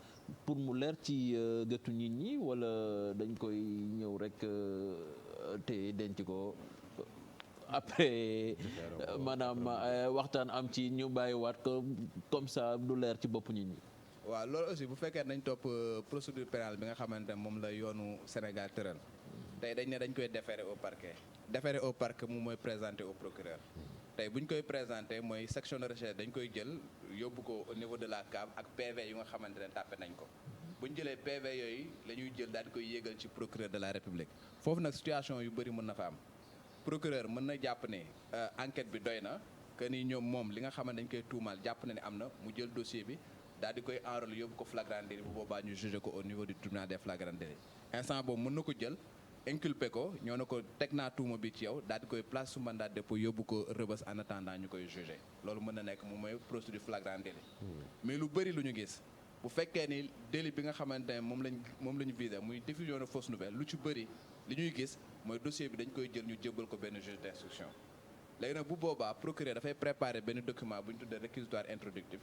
pour mu leer ci gëtu nit ñi wala dañ koy ñëw rek te denc ko après maanaam waxtaan am ci ñu bàyyiwaat ko comme ça du leer ci bopp nit ñi. waaw loolu aussi bu fekkee nañ topp procédure pénale bi nga xamante ne moom la yoonu Sénégal tëral tey dañ ne dañ koy déférer au parquet déférer au parquet moom mooy présenter au procureur tey bu ñu koy présenter mooy section de recherche dañ koy jël yóbbu ko au niveau de la CAV ak PV yu nga xamante ne tàppe nañ ko bu ñu jëlee PV yooyu la ñuy jël daal di koy yéegal ci procureur de la République foofu nag situation yu bëri mën na fa am procureur mën na jàpp ne enquête bi doy na que ni ñoom moom li nga xamante dañ koy tuumaal jàpp na ne am na mu jël dossier bi daal di koy enrôler yóbbu ko flagrant délit bu boobaa ñu jugé ko au niveau du tribunal des flagrants délits instant boobu mën na ko jël inculpé ko ñoo na ko teg naa tuuma bi ci yow daal di koy place sous mandat de dépôt yóbbu ko rëbës en attendant ñu koy jugé loolu mën na nekk moom mooy procédure flagrant délit mais lu bëri lu ñu gis bu fekkee ni délit bi nga xamante ne moom la ñu visé muy diffusion de fausse nouvelle lu ci bëri li ñuy gis mooy dossier bi dañ koy jël ñu jébbal ko benn juge d'instruction léegi nag bu boobaa procureur dafay préparer benn document bu ñu tuddee réquisitoire introductif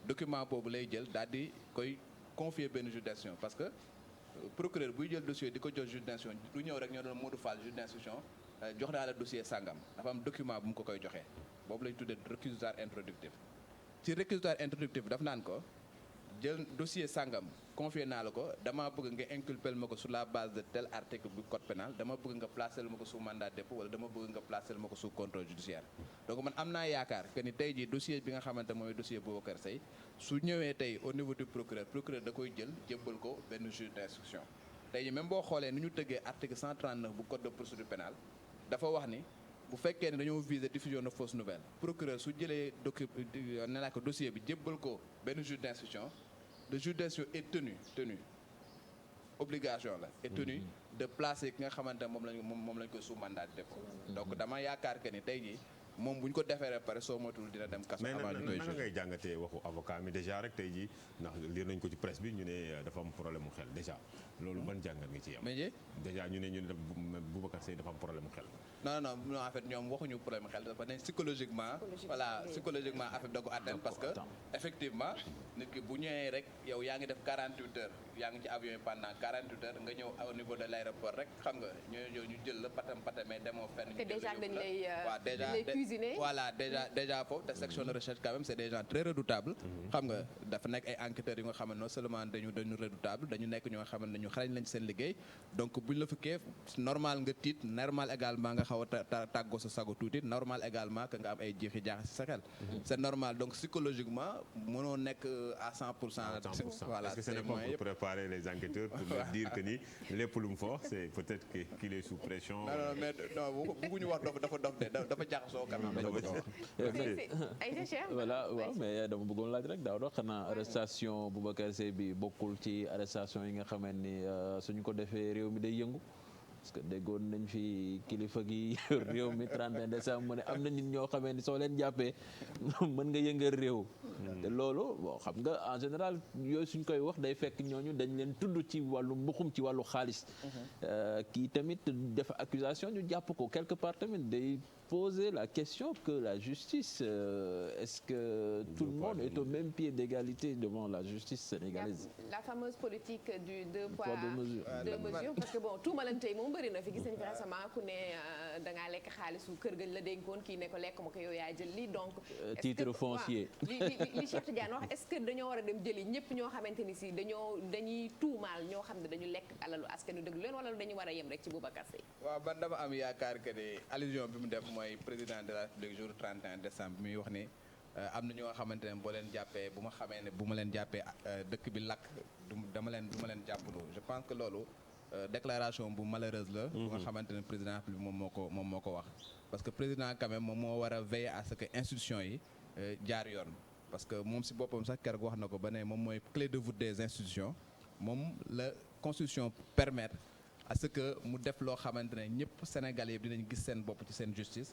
document boobu lay jël daal di koy confier benn juge d'instruction parce que procureur buy jël dossier di ko jox juge d'instruction du ñëw rek ñoo doon Modou Fall juge d'instruction jox naa la dossier sàngam dafa am document bu mu ko koy joxee boobu lañ tuddee réquisitoire introductif ci réquisitoire introductif daf naan ko jël dossier sàngam confié naa la ko dama bëgg nga inculpel ma ko sur la base de tel article du code pénal dama bëgg nga placer ma ko sous mandat de dépôt wala dama bëgg nga placer ma ko sous contrôle judiciaire donc man am naa yaakaar que ni tey jii dossier bi nga xamante mooy dossier Boubacar Seye su ñëwee tey au niveau du procureur da koy jël jébbal ko benn juge d'instruction tey jii même boo xoolee ni ñu tëggee article 139 bu code de procédure pénale dafa wax ni bu fekkee ne dañoo viser diffusion de fausse nouvelle procureur su jëlee dossier bi jébbal ko benn juge d'instruction le juge d'instruction est tenu obligation la est tenu de placer ki nga xamante ne moom lañ ko sous mandat de dépôt donc dama yaakaar que ni tey jii moom bu ñu ko defee rek pare soo moytuwul dina dem kaso avant ñu koy mais ngay jàngatee waxu avocat mi déjà rek tey jii ndax lire nañ ko ci presse bi ñu ne dafa am problème mu xel déjà loolu ban jàngat nga ci am mais déjà ñu ne Boubacar Seye dafa am problème mu xel non en fait ñoom waxuñu problème xel dafa ne psychologiquement affaire da ko atteindre parce que effectivement nit ki bu ñëwee rek yow yaa ngi def 48 heures yaa ngi ci avion yi pendant 48 heures nga ñëw au niveau de l'aéroport rek xam nga ñu jël la patam mais demoo fenn te déjà dañ lay cuisiner voilà déjà foofu te section de recherche quand même c'est des gens très redoutables xam nga dafa nekk ay enquêteurs yu nga xam ne non seulement dañu redoutable dañu nekk ñoo xam ne ñu xarañ lañ seen liggéey donc buñ la fukkee normal nga tiit normal également nga xaw a tàggoo sa sago tuuti normal également que nga am ay jeexi jaax ci sa xel c'est normal donc psychologiquement mënoo nekk à 100%. Voilà, est-ce que ce n'est pas pour préparer les enquêteurs pour leur dire que ni lépp lu mu fa wax c'est peut-être qu'il est sous pression. non mais non bëgguñu wax dafa jaxasoo quand même. voilà waaw mais dama bëggoon laaj rek daaw doon xanaa arrestation Boubacar Seye bi bokkul ci arrestation yi nga xamante ni suñu ko defee réew mi day yëngu. parce que déggoon nañ fi kilifa gi réew mi 31 décembre mu ne am na nit ñoo xamee ni soo leen jàppee mën nga yëngal réew. te loolu bon xam nga en général yooyu suñ koy wax day fekk ñooñu dañ leen tudd ci wàllu mbuxum ci wàllu xaalis. kii tamit def accusation ñu jàpp ko quelque part tamit day poser la question que la justice est-ce que tout le monde est au même pied d'égalité devant la justice sénégalaise. La fameuse politique du deux poids deux mesures parce que bon tuumalante yi moom bëri na fi gis nañ fi récemment ku ne da ngaa lekk xaalisu kër gañ la dénkoon kii ne ko lekk ma ko yow yaa jël lii donc. titre foncier. li Cheikh Tidiane wax est-ce que dañoo war a dem jëli ñëpp ñoo xamante ni si dañuy tuumaal ñoo xam ne dañu lekk alalu askan wi déglu leen wala dañu war a yem rek ci Boubacar Seye. waaw man dama am yaakaar que ne allusion bi mu def mooy président de la République jour 31 décembre bi muy wax ni am na ñoo xamante ne boo leen jàppee bu ma xamee ne bu ma leen jàppee dëkk bi lakk du ma leen jàppaloo je pense que loolu déclaration bu malheureuse la. bu nga xamante ne président bi moom moo ko wax. parce que président quand même moom moo war a veiller à ce que institutions yi jaar yoon parce que moom si boppam sax keroog wax na ko ba ne moom mooy clé de voûte des institutions moom la constitution permettre à ce que mu def loo xamante ne ñëpp Sénégalais yëpp dinañ gis seen bopp ci seen justice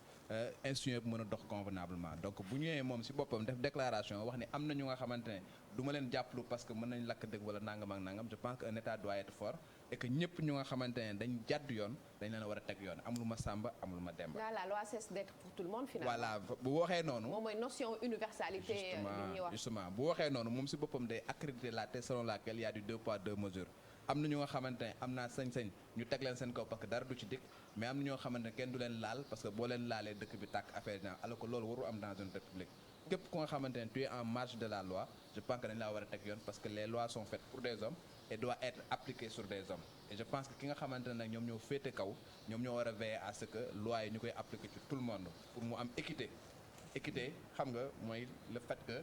institution yëpp mën a dox convenablement donc bu ñëwee moom si boppam def déclaration wax ni am na ñu nga xamante ne du ma leen jàppalu parce que mën nañ lakk dëgg wala nangam ak nangam je pense que un état doit être fort et que ñëpp ñu nga xamante ne dañ jàdd yoon dañ leen a war a teg yoon amul ma Samba amul ma Demba. Là, la loi cesse d'être pour tout le monde finalement. voilà bu waxee noonu. moom mooy notion universalité. bi ñuy wax justement bu waxee noonu moom si boppam day accréditer la thèse selon laquelle il y a du deux poids deux mesures. am na ñu nga xamante ne am naa sañ-sañ ñu teg leen seen kaw parce que dara du ci dikk mais am na ñoo xamante ne kenn du leen laal parce que boo leen laalee dëkk bi tàkk affaire yi alors que loolu waru am dans une république képp ku nga xamante ne tu es en marge de la loi je pense que dañ laa war a teg yoon parce que les lois sont faites pour des hommes et doivent être appliquées sur des hommes et je pense que ki nga xamante ne nag ñoom ñoo féete kaw ñoom ñoo war a veiller à ce que loi yi ñu koy appliquer ci tout le monde pour mu am équité xam nga mooy le fait que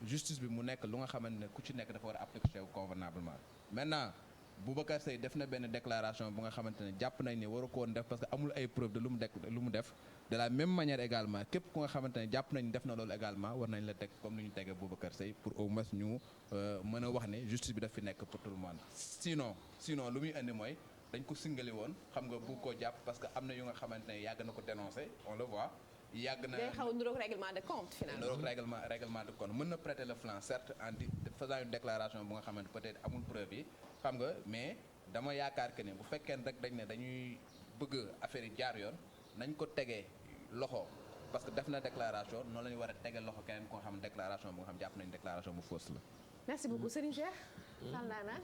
justice bi mu nekk lu nga xamante ne ku ci nekk dafa war a appliquer convenablement maintenant Boubacar Seye def na benn déclaration bu nga xamante ne jàpp nañ ne waru ko woon def parce que amul ay preuve de lu mu def de la même manière également képp ku nga xamante ne jàpp nañ def na loolu également war nañ la teg comme ni ñu tegee Boubacar Seye pour au moins ñu mën a wax ne justice bi daf fi nekk pour tout le monde sinon lu muy indi mooy dañ ko singali woon xam nga bu ko jàpp parce que am na yu nga xamante ne yàgg na ko dénoncer on le voit yàgg na day xaw a niroog règlement de compte finalement. niroog règlement de compte mën na prêter le flanc certes en faisant une déclaration bu nga xamante peut-être amul preuve yi xam nga mais dama yaakaar que ne bu fekkee rek dañ ne dañuy bëgg affaire yi jaar yoon nañ ko tegee loxo parce que def na déclaration noonu la ñu war a tegee loxo keneen ko nga xam déclaration bu nga xam jàpp nañ déclaration bu fausse la. merci beaucoup Serigne Cheikh. Sallana.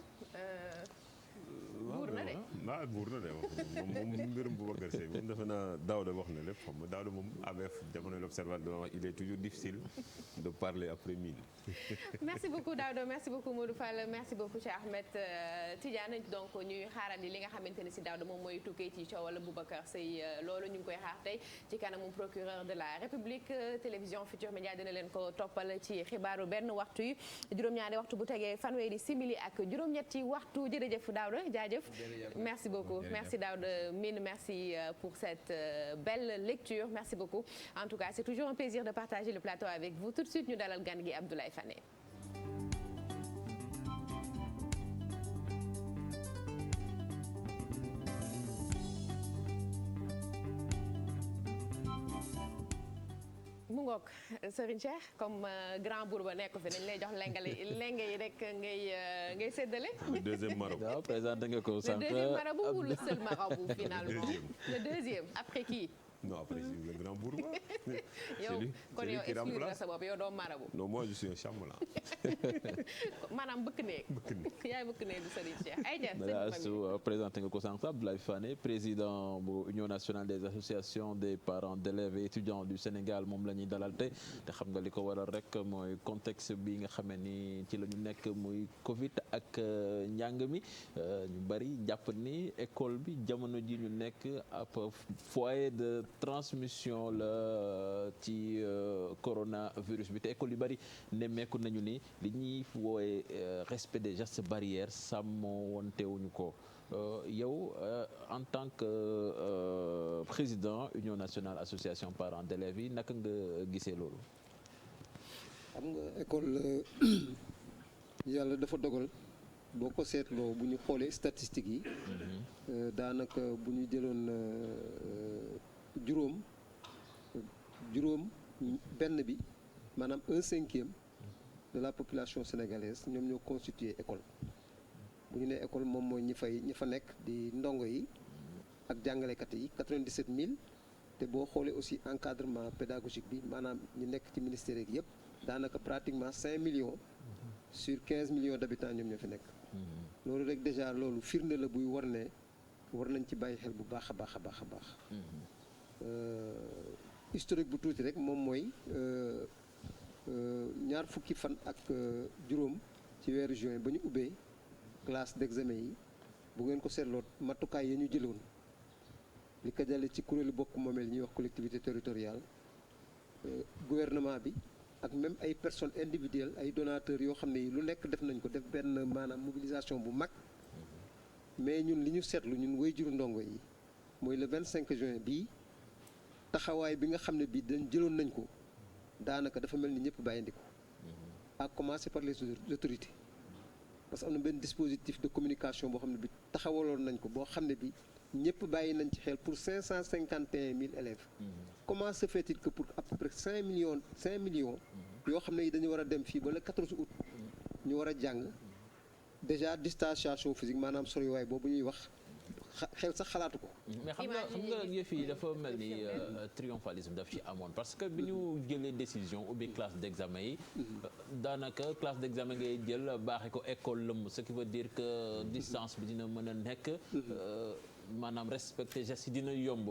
buur na de waaw buur na de moom mbirum Boubacar Seye moom defe naa Daouda wax na lépp xam nga Daouda moom ABF jamono l'Observateur wax il est toujours difficile de parler après midi. merci beaucoup Daouda merci beaucoup Modou Fall merci beaucoup Cheikh Ahmed Tidiane donc ñuy xaarandi li nga xamante ne si Daouda moom mooy tukkee ci coowal Boubacar Seye loolu ñu ngi koy xaar tey ci kanamu procureur de la République télévision Futurs Médias dina leen ko toppal ci xibaaru benn waxtu yi juróom-ñaari waxtu bu tegee fanweeri simili ak juróom-ñetti waxtu jërëjëf Daouda jaajëf merci beaucoup merci Daouda Mine merci pour cette belle lecture merci beaucoup en tout cas c'est toujours un plaisir de partager le plateau avec vous tout de suite ñu dalal gan gi Abdoulaye Fane. mu ngoog Serigne Cheikh comme grand bourba nekk fi dañ lay jox lenge yi rek ngay séddale. le deuxième marabout. waaw présenté nga ko sànq. le deuxième marabout ou le seul marabout finalement. le deuxième après qui. non après c'est le grand bourba. yow kon yow exclure nga sa bopp yow doo marabout. non moi je suis un chambellan. maanaam bëkk néeg. yaay bëkk néeg du Serigne Cheikh. ay jar voilà su présenté nga ko sànq Abdoulaye Fane président bu Union nationale des associations des parents d'élèves et étudiants du Sénégal moom la ñuy dalal tey te xam nga li ko waral rek mooy contexte bi nga xamee ni ci la ñu nekk muy Covid ak njàng mi ñu bari jàpp ni école bi jamono ji ñu nekk ab foyer de transmission la ci coronavirus bi te école yu bari nemmeeku nañu ni li ñuy woowe respect des gestes barrières sàmmoo wontewuñu ko yow en tant que président Union nationale association parents d'élèves yi naka nga gisee loolu. xam nga école yàlla dafa dogal boo ko seetloo bu ñu xoolee statistiques yi daanaka bu ñu jëloon juróom benn bi maanaam 1/5 de la population sénégalaise ñoom ñoo constitué école bu ñu nee école moom mooy ñi fa nekk di ndongo yi ak jàngalekat yi 97000 te boo xoolee aussi encadrement pédagogique bi maanaam ñi nekk ci ministère yeeg yëpp daanaka pratiquement 5 millions sur 15 millions d'habitants ñoom ñoo fi nekk. loolu rek déjà loolu firnde la buy war ne war nañ ci bàyyi xel bu baax a baax a baax a baax. historique bu tuuti rek moom mooy ñaar fukki fan ak juróom ci weeru juin ba ñu ubbee classe d'examen yi bu ngeen ko seetloo matukaay ya ñu jëloon li ko jàlle ci kuréelu bokk moomeel ñuy wax collectivité territoriale gouvernement bi ak même ay personnes individuelles ay donateurs yoo xam ne lu nekk def nañ ko def benn maanaam mobilisation bu mag mais ñun li ñu seetlu ñun waajuru ndongo yi mooy le 25 juin bii taxawaay bi nga xam ne bii dañ jëloon nañ ko daanaka dafa mel ni ñëpp bàyyindi ko à commencer par les autorités parce que am na benn dispositif de communication boo xam ne bi taxawaloon nañ ko boo xam ne bi ñëpp bàyyi nañ ci xel pour 551 000 élèves. Comment se fait-il que pour à peu près 5 millions yoo xam ne yi dañu war a dem fii ba le 14 août ñu war a jàng déjà distanciation physique maanaam soriwaay boobu ñuy wax xel sax xalaatu ko. mais xam nga yëf yi dafa mel ni triomphalisme daf ci amoon parce que bi ñu jëlee décision ubbi classe d'examen yi daanaka classe d'examen ngay jël baaxee ko école lëmm ce qui veut dire que distance bi dina mën a nekk maanaam respecter gestes yi dina yomb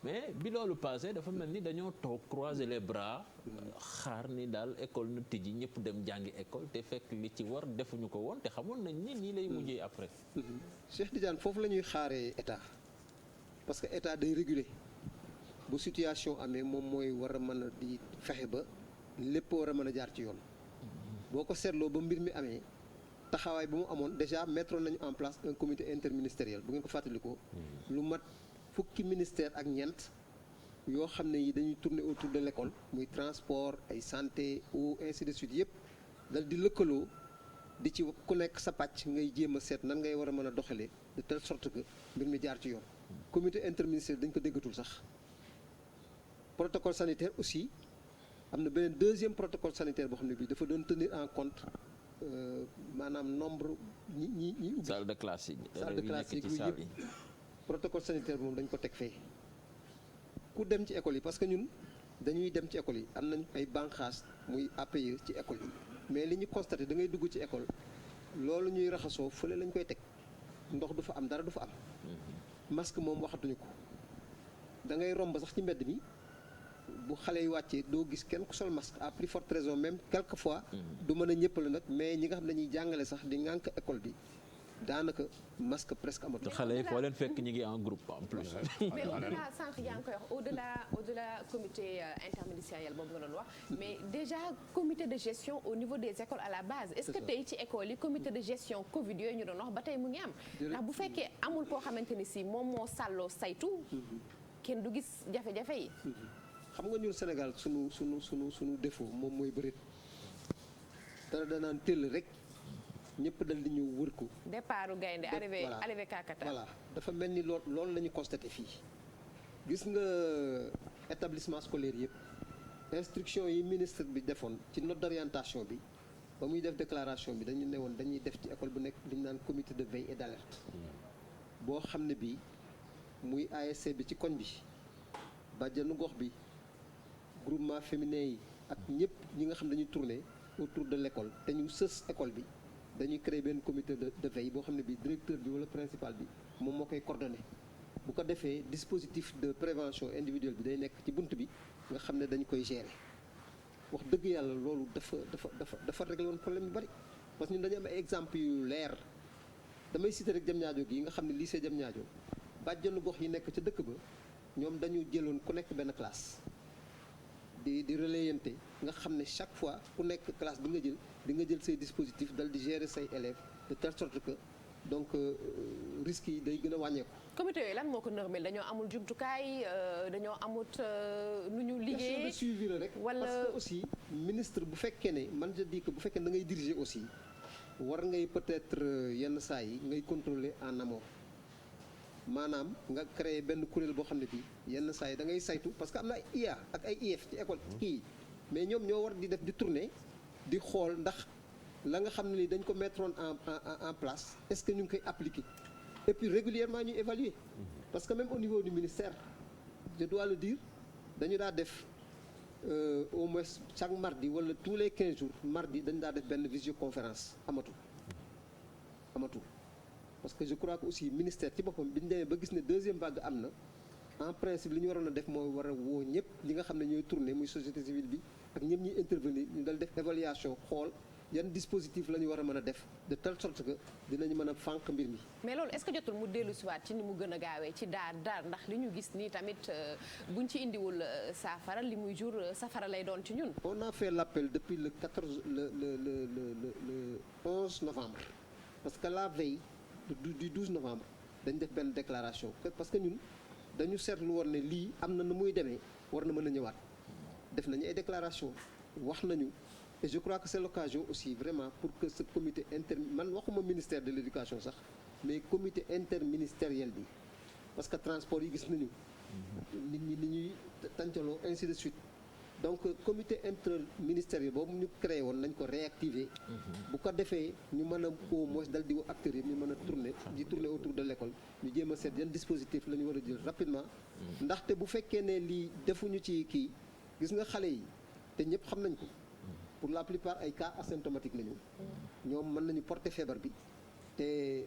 mais bi loolu passé dafa mel ni dañoo toog croiser les bras xaar ni daal école na tijji ñëpp dem jàngi école te fekk li ci war defuñu ko woon te xamoon nañ ni nii lay mujjee après. Cheikh Tidiane foofu la ñuy xaaree état parce que état day réguler bu situation amee moom mooy war a mën a di fexe ba lépp war a mën a jaar ci yoon boo ko seetloo ba mbir mi amee taxawaay bi mu amoon déjà mettre nañu en place un comité interministériel bu ngeen ko fàttalikoo lu mat fukki ministère ak ñeent yoo xam ne yi dañuy tourner autour de l'école muy transport ay santé ou ainsi de suite yëpp dal di lëkkaloo di ci ku nekk sa pàcc ngay jéem a seet nan ngay war a mën a doxalee de telle sorte que mbir mi jaar ci yoon comité interministériel dañ ko déggatul sax protocole sanitaire aussi am na beneen deuxième protocole sanitaire boo xam ne bii dafa doon tenir en compte maanaam nombre ñi ubbi. salle de classe yi. salle de classe yi yëpp protocole sanitaire bi moom dañ ko teg fee ku dem ci école yi parce que ñun dañuy dem ci école yi am nañ ay banqaas muy APE ci école yi mais li ñu constaté da ngay dugg ci école loolu ñuy raxasoo fële lañ koy teg ndox du fa am dara du fa am masque moom waxatuñu ko da ngay romb sax ci mbedd mi bu xale yi wàccee doo gis kenn ku sol masque à plus forte raison même quelquefois du mën a ñëpp la nag mais ñi nga xam ne dañuy jàngale sax di ŋànk école bi daanaka masque presque amatul. xale yi foo leen fekk ñu ngi en groupe en plus. mais au-delà sànq yaa ngi koy wax au-delà comité interministériel boobu nga doon wax mais déjà comité de gestion au niveau des écoles à la base. est-ce que tey ci école yi comité de gestion Covid yooyu ñu doon wax ba tey mu ngi am. ndax bu fekkee amul koo xamante ni si moom moo sàlloo saytu. kenn du gis jafe-jafe yi. xam nga ñun Sénégal sunu défaut moom mooy bëri dara danaan tëll rek. ñëpp dal di ñëw wër ko. départu gaynde arrivé Kakata. voilà dafa mel ni loolu la ñu constaté fii gis nga établissement scolaire yëpp instruction yi ministre bi defoon ci note d'orientation bi ba muy def déclaration bi dañu ne woon dañuy def ci école bu nekk li ñu naan comité de veille et d'alerte boo xam ne bii muy ASC bi ci koñ bi bàjjanu gox bi groupement féminin yi ak ñëpp ñi nga xam dañuy tourner autour de l'école te ñu sës école bi. dañuy créer benn comité de veille boo xam ne bi directeur bi wala principal bi moom moo koy coordonné bu ko defee dispositif de prévention individuelle bi day nekk ci bunt bi nga xam ne dañu koy gérer wax dëgg yàlla loolu dafa réglé woon problème yu bari parce que ñun dañu am ay exemple yu leer damay citer rek Diamniadio gi nga xam ne lycée Diamniadio bàjjanu gox yi nekk ca dëkk ba ñoom dañu jëloon ku nekk benn classe di relayante nga xam ne chaque fois ku nekk classe bi nga jël say dispositif dal di gérer say élèves de telle sorte que donc risques yi day gën a wàññeeku. comité yooyu lan moo ko nërmeel dañoo amul jumtukaay dañoo amut nu ñu liggéey. question de suivi la rek. wala parce que aussi ministre bu fekkee ne man je dis que bu fekkee ne da ngay diriger aussi war ngay peut-être yenn saa yi ngay contrôler en amont. maanaam nga créer benn kuréel boo xam ne bii yenn saa yi da ngay saytu parce que am na ay IA ak ay IF ci école kii mais ñoom ñoo war di def di tourner di xool ndax la nga xam ne ni dañ ko mettre en place est-ce que ñu ngi koy appliquer et puis régulièrement ñu évaluer parce que même au niveau du ministère je dois le dire dañu daa def au moins chaque mardi wala tous les 15 jours mardi dañu daa def benn visioconférence amatul parce que je crois que aussi ministère ci boppam bi ñu demee ba gis ne deuxième vague am na en principe li ñu waroon a def mooy war a woo ñëpp ñi nga xam ne ñooy tourner muy société civile bi ak ñëpp ñuy intervenir ñu dal def évaluation xool yan dispositif la ñu war a mën a def de telle sorte que dinañu mën a fànq mbir mi. mais loolu est-ce que jotul mu dellu si waat ci ni mu gën a gaawee ci daar ndax li ñu gis nii tamit buñ ci indiwul saafara li muy jur safara lay doon ci ñun. on a fait l'appel depuis le 11 novembre parce que la veille du 12 novembre dañ def benn déclaration parce que ñun dañu seetlu woon ne lii am na nu muy demee war na mën a ñëwaat def nañu ay déclaration wax nañu et je crois que c'est l'occasion aussi vraiment pour que ce comité man waxuma ministère de l'éducation sax mais comité interministériel bi parce que transport yi gis nañu nit ñi ni ñuy tàncaloo ainsi de suite donc comité interministériel boobu ñu créé woon nañ ko réactiver bu ko defee ñu mën a au moins dal di acteurs yi ñu mën a tourner autour de l'école ñu jéem a seet yan dispositif la ñu war a jël rapidement ndaxte bu fekkee ne lii defuñu ci kii gis nga xale yi te ñëpp xam nañ ko pour la plupart ay cas asymptomatiques lañu ñoom mën nañu porter feebar bi te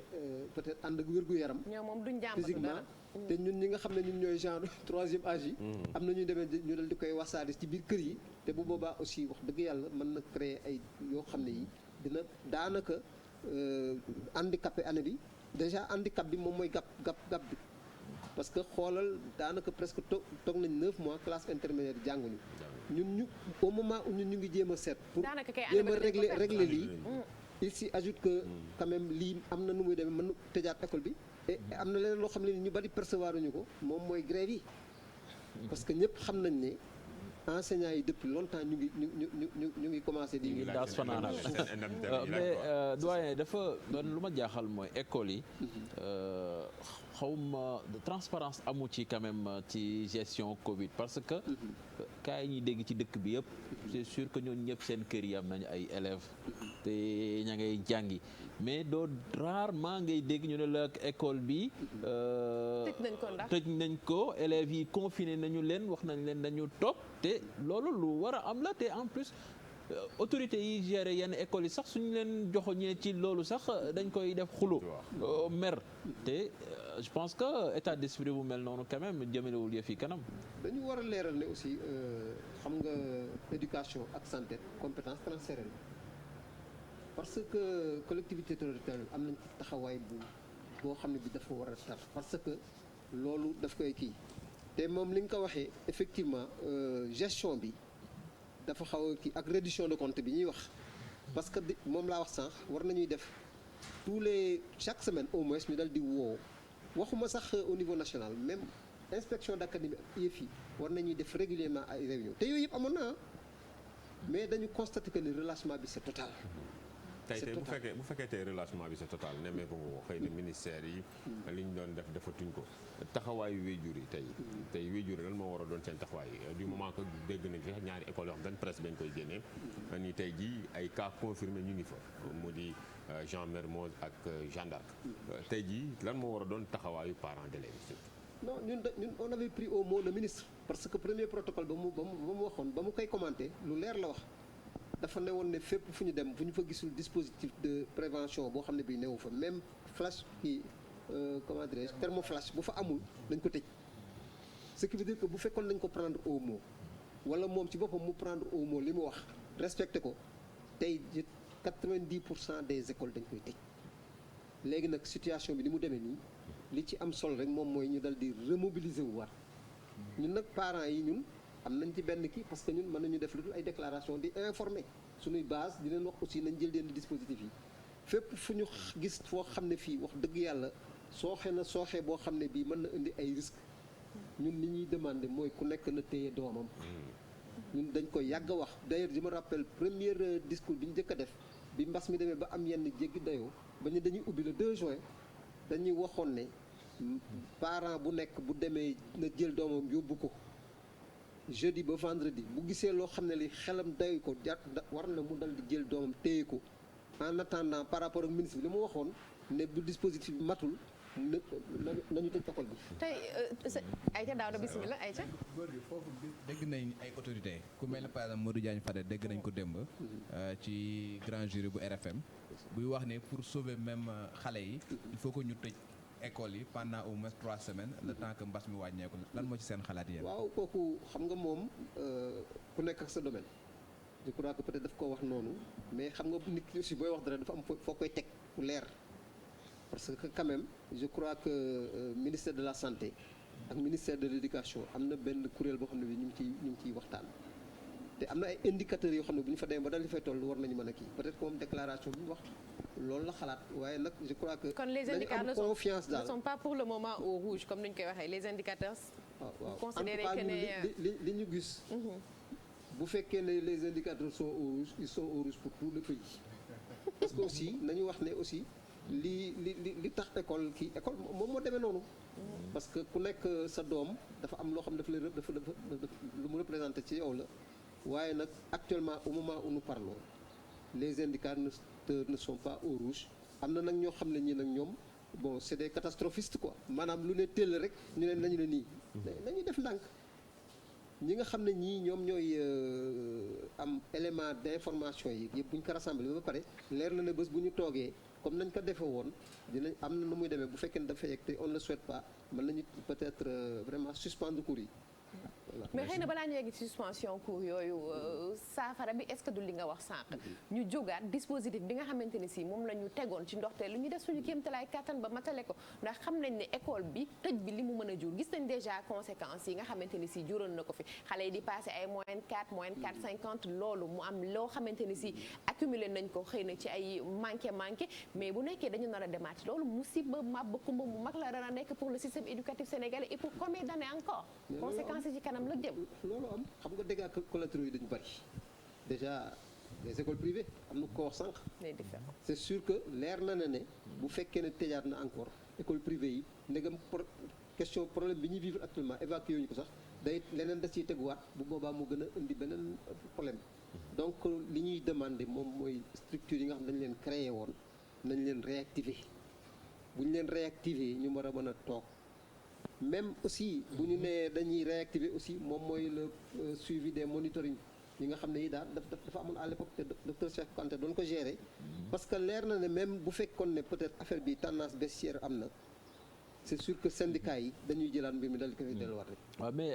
peut-être ànd ak wér-gu-yaram physiquement te ñun ñi nga xam ne ñun ñooy genre troisième âge yi am na ñuy demee ñu dal di koy wasaare ci biir kër yi te bu boobaa aussi wax dëgg yàlla mën na créer ay yoo xam ne yi dina daanaka handicapé année bi déjà handicap bi moom mooy gap bi parce que xoolal daanaka presque toog nañ 9 mois classe intermédiaire jànguñu ñun ñu au moment où ñun ñu ngi jéem a seet pour jéem a régler lii il s'y ajoute que quand même lii am na nu muy demee mën tëjaat école bi et am na leneen loo xam ne ñu bari percevoir ñu ko moom mooy grève yi parce que ñëpp xam nañ ne enseignants yi depuis longtemps ñu ngi commencé di daas fanaanal mais doyen dafa lu ma jaaxal mooy école yi xawma transparence amu ci quand même ci gestion Covid parce que cas yi ñuy dégg ci dëkk bi yëpp c'est sûr que ñooñu ñëpp seen kër yi am nañu ay élèves te ña ngay jàngi mais doo rarement ngay dégg ñu ne la école bi tëj nañ ko élèves yi confiné nañu leen wax nañ leen dañu toog te loolu lu war a am la te en plus autorités yi gérer yenn écoles yi sax suñu leen joxoñee ci loolu sax dañ koy def xulu mer te je pense que état d'esprit bu mel noonu quand même jëmalewul yëf yi kanam. dañu war a leeral ne aussi xam nga éducation ak santé compétence transférée parce que collectivité territoriale am nañ ci taxawaay boo xam ne bi dafa war a tar parce que loolu daf koy kii te moom li nga ko waxee effectivement gestion bi dafa xaw a kii ak reddition de compte bi ñuy wax parce que moom laa wax sànq war nañuy def chaque semaine au moins ñu dal di woo waxuma sax au niveau national même inspection d'académie ak IEF yi war nañuy def régulièrement ay réunion te yooyu yëpp amoon na mais dañu constater que ni relâchement bi c'est total. tey bu fekkee tey relâchement bi c'est total nemmeeku nga ko xëy na ministère yi li ñu doon def defatuñ ko taxawaayu wéjur yi tey wéjur yi lan moo war a doon seen taxawaay du moment que dégg nañ fi ñaari école yoo xam ne presse bañ koy génnee ni tey jii ay cas confirmé ñu ngi fa mu di Jean Mermoz ak Jeanne d'Arc tey jii lan moo war a doon taxawaayu parents d'élèves non ñun on avait pris au mot le ministre parce que premier protocole ba mu waxoon ba mu koy commenté lu leer la wax dafa ne woon ne fépp fu ñu dem fu ñu fa gisul dispositif de prévention boo xam ne bii newu fa même flash kii comment dirais-je thermoflash bu fa amul dañ ko tëj ce qui veut dire que bu fekkoon nañ ko prendre au mot wala moom ci boppam mu prendre au mot li mu wax respecté ko tey 90% des écoles dañ koy tëj léegi nag situation bi ni mu demee nii li ci am solo rek moom mooy ñu dal di remobiliser wu war ñun nag parents yi ñun am nañ ci benn kii parce que ñun mën nañu def lu dul ay déclaration di informer suñuy base di leen wax aussi nañ jël yenn dispositifs yi fépp fu ñu gis foo xam ne fii wax dëgg yàlla sooxee boo xam ne bii mën na indi ay risques ñun li ñuy demander mooy ku nekk na téye doomam ñun dañ koy yàgg a wax d'ailleurs je me rappelle premier discours bi ñu njëkk a def bi mbas mi demee ba am yenn jéggi dayoo ba ñu dañuy ubbi le 2 juin dañuy waxoon ne parent bu nekk bu demee na jël doomam yóbbu ko jeudi ba vendredi bu gisee loo xam ne li xelam dayu ko war na mu dal di jël doomam téye ko en attendant par rapport ak ministre bi li mu waxoon ne bu dispositif bi matul nañu tëj école bi. tey Aïcha Daouda bismillah Aïcha. góor gi foofu dégg nañ ay autorités ku mel ne par exemple Modou Diagne Fada dégg nañ ko démb ci grand jury bu RFM buy wax ne pour sauver même xale yi il faut que ñu tëj école yi pendant au moins 3 semaines le temps que mbas mi wàññeeku lan moo ci seen xalaat yéen. waaw kooku xam nga moom ku nekk ak sa domaine je crois que peut-être daf ko wax noonu mais xam nga nit ki aussi booy wax dara dafa am foo koy teg fu leer. parce que quand même je crois que ministère de la santé ak ministère de l'éducation am na benn kuréel boo xam ne bi ñu ngi ciy waxtaan te am na ay indicateurs yoo xam ne bu ñu fa demee ba dal di fay toll war nañu mën a kii peut-être comme déclaration bi ñu wax loolu la xalaat waaye nag je crois que. kon les indicateurs ne sont pas pour le moment au rouge comme ni ñu koy waxee les indicateurs. waaw considéré que ne li ñu gis. bu fekkee ne les indicateurs sont au rouge ils sont au rouge pour tout le pays parce que aussi nañu wax ne aussi. li tax école moom moo demee noonu parce que ku nekk sa doom dafa am loo xam dafa lu mu représenté ci yow la waaye nag actuellement au moment où nous parlons les indicateurs ne sont pas au rouge am na nag ñoo xam ne ñii nag ñoom bon c'est des catastrophistes quoi maanaam lu ne teel rek ñu ne nañu ne nii nañuy def ndànk ñi nga xam ne ñii ñoom ñooy am élément d'information yi yëpp bu ñu ko rassemblé ba pare leer na ne bés bu ñu toogee comme nañ ko defee woon dinañ am na nu muy demee bu fekkee ne dafa yegg te on ne le souhaite pas mën nañu peut-être vraiment suspendre cours yi. Voilà. Mais xëy na balaa ñu yegg ci suspension cours yooyu saafara bi est-ce que du li nga wax sànq ñu jógaat dispositif bi nga xamante ni si moom la ñu tegoon ci ndoxteel lu ñu def suñu kéemtalaay kàttan ba matale ko ndax xam nañ ne école bi tëj bi li mu mën a jur gis nañ déjà conséquences yi nga xamante ni si juróon na ko fi xale yi di passé ay moyenne 4 moyenne 4,50 loolu mu am loo xamante ni si accumulé nañ ko xëy na ci ay manqué mais bu nekkee dañu nar a demaat loolu musiba mabba kumba mu mag la dana nekk pour le système éducatif sénégalais et pour combien d'années encore conséquences yi ci kanam la jëm. loolu am xam nga dégâts collatéraux yi dañu bari déjà les écoles privées am na ko wax sànq. c'est sûr que leer na ne bu fekkee ne tëjaat na encore école privée yi ndegam question problème bi ñuy vivre actuellement évacué ñu ko sax day leneen da ciy teguwaat bu boobaa mu gën a indi beneen problème donc li ñuy demander moom mooy structure yi nga xam dañ leen créé woon nañ leen réactiver bu ñu leen réactiver ñu war a mën a toog même aussi bu ñu nee dañuy réactiver aussi moom mooy le suivi des monitoring yi nga xam ne yi daal dafa amoon à l'époque te docteur Cheikh Kanté doon ko gérer parce que leer na ne même bu fekkoon ne peut-être affaire bi tendance baissière am na c'est sûr que syndicats yi dañuy jëlaat mbir mi dal di koy delluwaat rek. waaw mais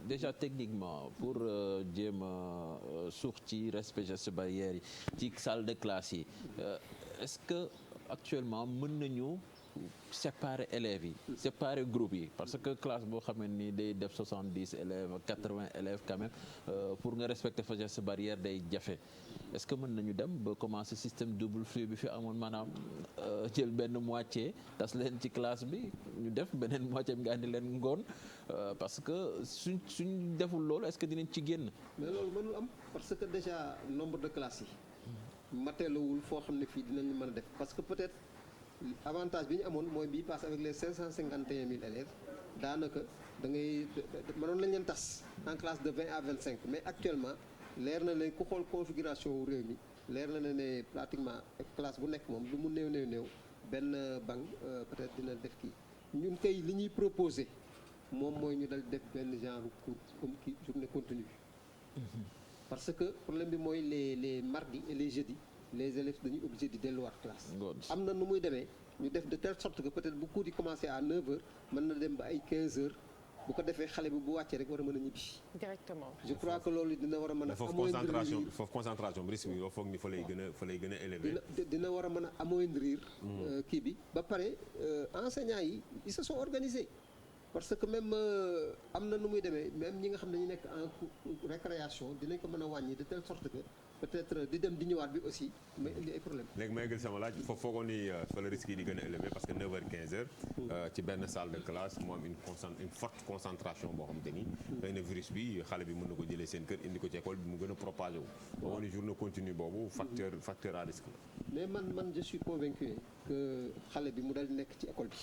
déjà techniquement pour jéem a suux ci respect gestes barrières yi ci salle de classe yi est-ce que actuellement mën nañu séparer élèves yi séparer groupe yi parce que classe boo xamee ni day def 70 élèves 80 élèves quand même pour nga respecter fa gestes barrières day jafe est-ce que mën nañu dem ba commencer système double flux bi fi amoon maanaam jël benn moitié tas leen ci classe bi ñu def beneen moitié bi nga andi leen ngoon parce que suñ deful loolu est-ce que dinañ ci génn. mais loolu mënul am parce que déjà nombre de classes yi mateelawul foo xam ne fii dinañ mën a def parce que peut-être avantage bi ñu amoon mooy bii passe avec les 551 000 élèves daanaka da ngay mënoon lañ leen tas en classe de 20 à 25 mais actuellement leer na ne ku xool configuration wu réew mi leer na ne pratiquement classe bu nekk moom lu mu néew benn banc peut-être dina def kii ñun kay li ñuy proposer moom mooy ñu dal def benn genre cours comme kii journée continue parce que problème bi mooy les mardis et les jeudis les élèves dañuy obligé di delluwaat classe am na nu muy demee ñu def de telle sorte que peut-être bu cours yi commencé à 9h mën na dem ba ay 15h bu ko defee xale bi bu wàccee rek war a mën a ñibbi. directement. je crois que loolu dina war a mën a. foofu concentration bi risque bi yow foog ni fa lay gën a élevé. dina war a mën a amoindrir. kii bi ba pare enseignants yi ils se sont organisés parce que même am na nu muy demee même ñi nga xam ne ñu nekk en récréation dinañ ko mën a wàññi de telle sorte que peut-être di dem di ñëwaat bi aussi may indi ay problème léegi may gël sama laaj foofu foogoon ni fa la risque yi di gën a élevé parce que 9h 15h ci benn salle de classe mu am une forte concentration boo xam te ni xëy na virus bi xale bi mën na ko jëlee seen kër indi ko ci école bi mu gën a propagé wu foogoon ni journée continue boobu facteur à risque la mais man je suis convaincu que xale bi mu dal nekk ci école bi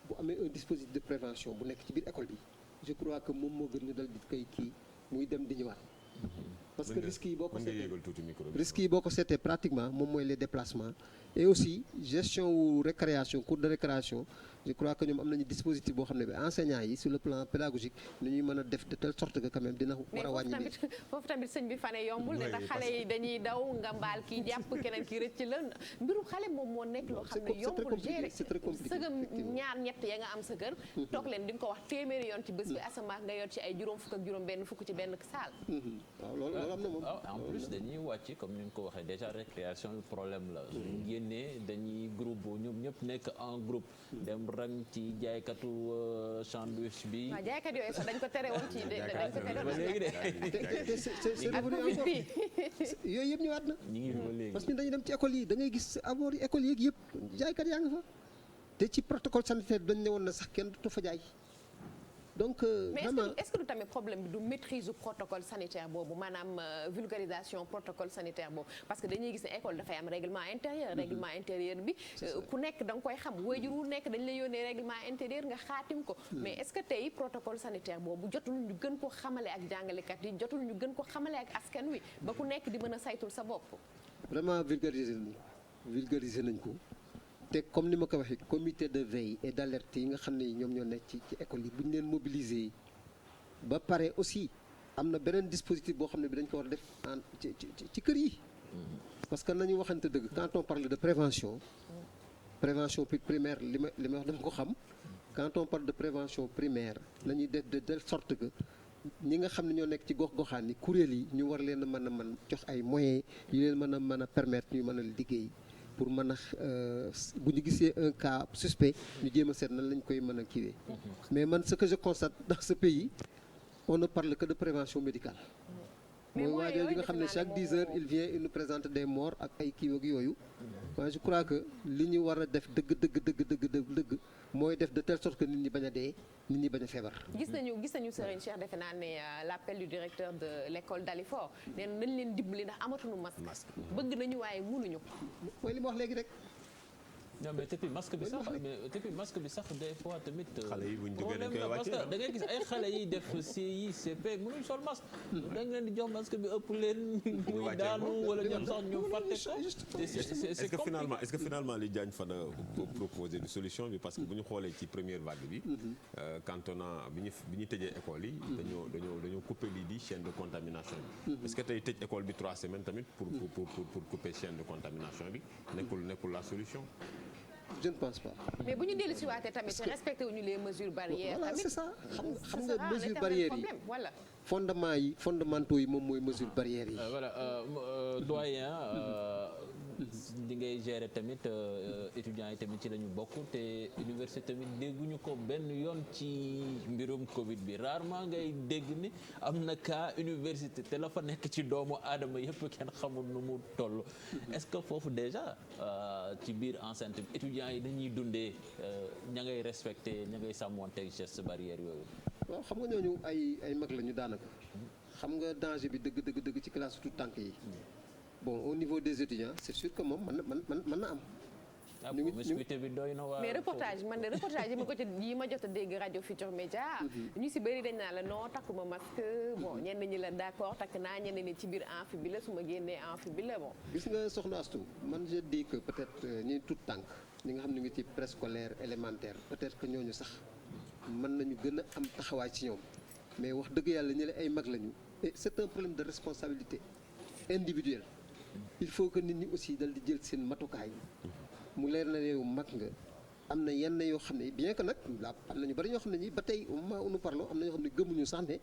bu amee un dispositif de prévention bu nekk ci biir école bi je crois que moom moo gën ñu dal di koy kii muy dem di ñëwaat parce que risques yi boo ko seetee pratiquement moom mooy les déplacements et aussi gestion wu récréation cours de récréation je crois que ñoom am nañu dispositif boo xam ne bi enseignants yi sur le plan pédagogique ni ñuy mën a def de telle sorte que quand même dina war a wàññi mais foofu tamit sëñ bi fane yombul ne ndax xale yi dañuy daw nga mbaal kii jàpp keneen ki rëcc la mbiru xale moom moo nekk loo xam ne yombul gérer sëgam ñaar ñett ya nga am sa kër toog leen di nga ko wax téeméeri yoon ci bés bi asamaan nga yor ci ay juróom fukk ak juróom benn fukk ci benn saal waaw loolu am na moom en plus dañuy wàcc comme ni nga ko waxee déjà récréation bi problème la suñu génnee dañuy groupe ñoom ñëpp nekk en groupe dem rang ci jaaykatu sandwich bi. waaw jaaykat yooyu sax dañ ko tere woon ci dañ ko tere ba léegi de. c'est revenu encore yooyu yëpp ñëwaat na. ñu ngi ba léegi parce que dañuy dem ci école yi da ngay gis abord yi école yeeg yëpp jaaykat yaa nga fa te ci protocole sanitaire dañ ne woon na sax kenn du fa jaay. donc mais est-ce que du tamit problème bi du maîtrise du protocole sanitaire boobu maanaam vulgarisation protocole sanitaire boobu parce que dañuy gis ne école dafay am règlement intérieur bi ku nekk da nga koy xam waajur wu nekk dañ lay yónnee règlement intérieur nga xaatim ko mais est-ce que tey protocole sanitaire boobu jotul ñu gën ko xamale ak jàngalekat yi jotul ñu gën ko xamale ak askan wi ba ku nekk di mën a saytul sa bopp vraiment vulgariser nañ ko te comme ni ma ko waxee comité de veille et d'alerte yi nga xam ne ñoom ñoo nekk ci école yi bu ñu leen mobiliser ba pare aussi am na beneen dispositif boo xam ne bi dañ ko war a def ci kër yi parce que nañu waxante dëgg quand on parle de prévention primaire li ma wax dama ko xam quand on parle de prévention primaire nañuy def de telle sorte que ñi nga xam ne ñoo nekk ci gox-goxaan yi kuréel yi ñu war leen a mën jox ay moyens yu leen mën a permettre ñu mën a liggéey pour mën a bu ñu gisee un cas suspect ñu jéem a seet nan lañ koy mën a kiiwee mais man ce que je constate dans ce pays on ne parle que de prévention médicale mooy waajoo yi nga xam ne chaque 10 heures il vient il nous présente des morts ak ay kii ak yooyu waaye je crois que li ñu war a def dëgg mooy def de telle sorte que nit ñi bañ a dee nit ñi bañ a feebar. gis nañu Serigne Cheikh defe naa ne l'appel du directeur de l'école Dalifort nee na nañ leen dimbali ndax amatuñu masque bëgg nañu waaye mënuñu. mooy li ma wax léegi rek non mais depuis masque bi sax des fois tamit. xale yi buñ duggee dañ koy parce wàccee que da ngay gis ay xale yi def CI CP mënuñ sol masque. da nga leen di jox masque bi ëpp leen. muy daanu wala ñoom sax ñu fàtte ko. est-ce que finalement li Diagne Fada proposé de solution bi parce que bu ñu xoolee ci première vague bi. quand on a bi ñu tëjee école yi. dañoo couper lii di chaîne de contamination bi. est-ce que tey tëj école bi 3 semaines tamit pour couper chaîne de contamination bi nekkul la solution. je ne pense pas. mais bu ñu dellu si waatee tamit respecté wuñu les mesures barrières. voilà tamit c'est ça xam nga mesures barrières yi voilà. fondamentaux yi moom mooy mesures barrières yi. voilà doyen li ngay gérer tamit étudiants yi tamit ci la ñu bokk te université tamit dégguñu ko benn yoon ci mbirum Covid bi rarement ngay dégg ni am na cas université te la fa nekk ci doomu aadama yëpp kenn xamul nu mu toll. est-ce que foofu déjà ci biir enceinte bi étudiants yi dañuy dundee ña ngay respecté ña ngay sàmmonteeg gestes barrières yooyu. waaw xam nga ñooñu ay mag la ñu daanaka xam nga danger bi dëgg ci classe tout tànk yi. bon au niveau des étudiants c'est sûr que moom mën na am. bi doy na waa mais reportage yi ma jot a dégg rajo Futurs Médias. ñu si bëri dañ naa la non takkuma masque bon ñenn ñi la d'accord takk naa ñenn ñi ci biir amphi bi la su ma génnee amphi bi la bon. gis nga soxna Astou man je dis que peut-être ñi tout tànk ñi nga xam ne ngi ci préscolaire élémentaire peut-être que ñooñu sax mën nañu gën a am taxawaay ci ñoom mais wax dëgg yàlla ñu ay mag lañu et c'est un problème de responsabilité individuelle. il faut que nit ñi aussi dal di jël seen matukaay mu leer na yow mag nga am na yenn yoo xam ne bien que nag am na ñu bari ñoo xam ne ñi ba tey au moment où nous parlons am na ñoo xam ne gëmuñu sax ne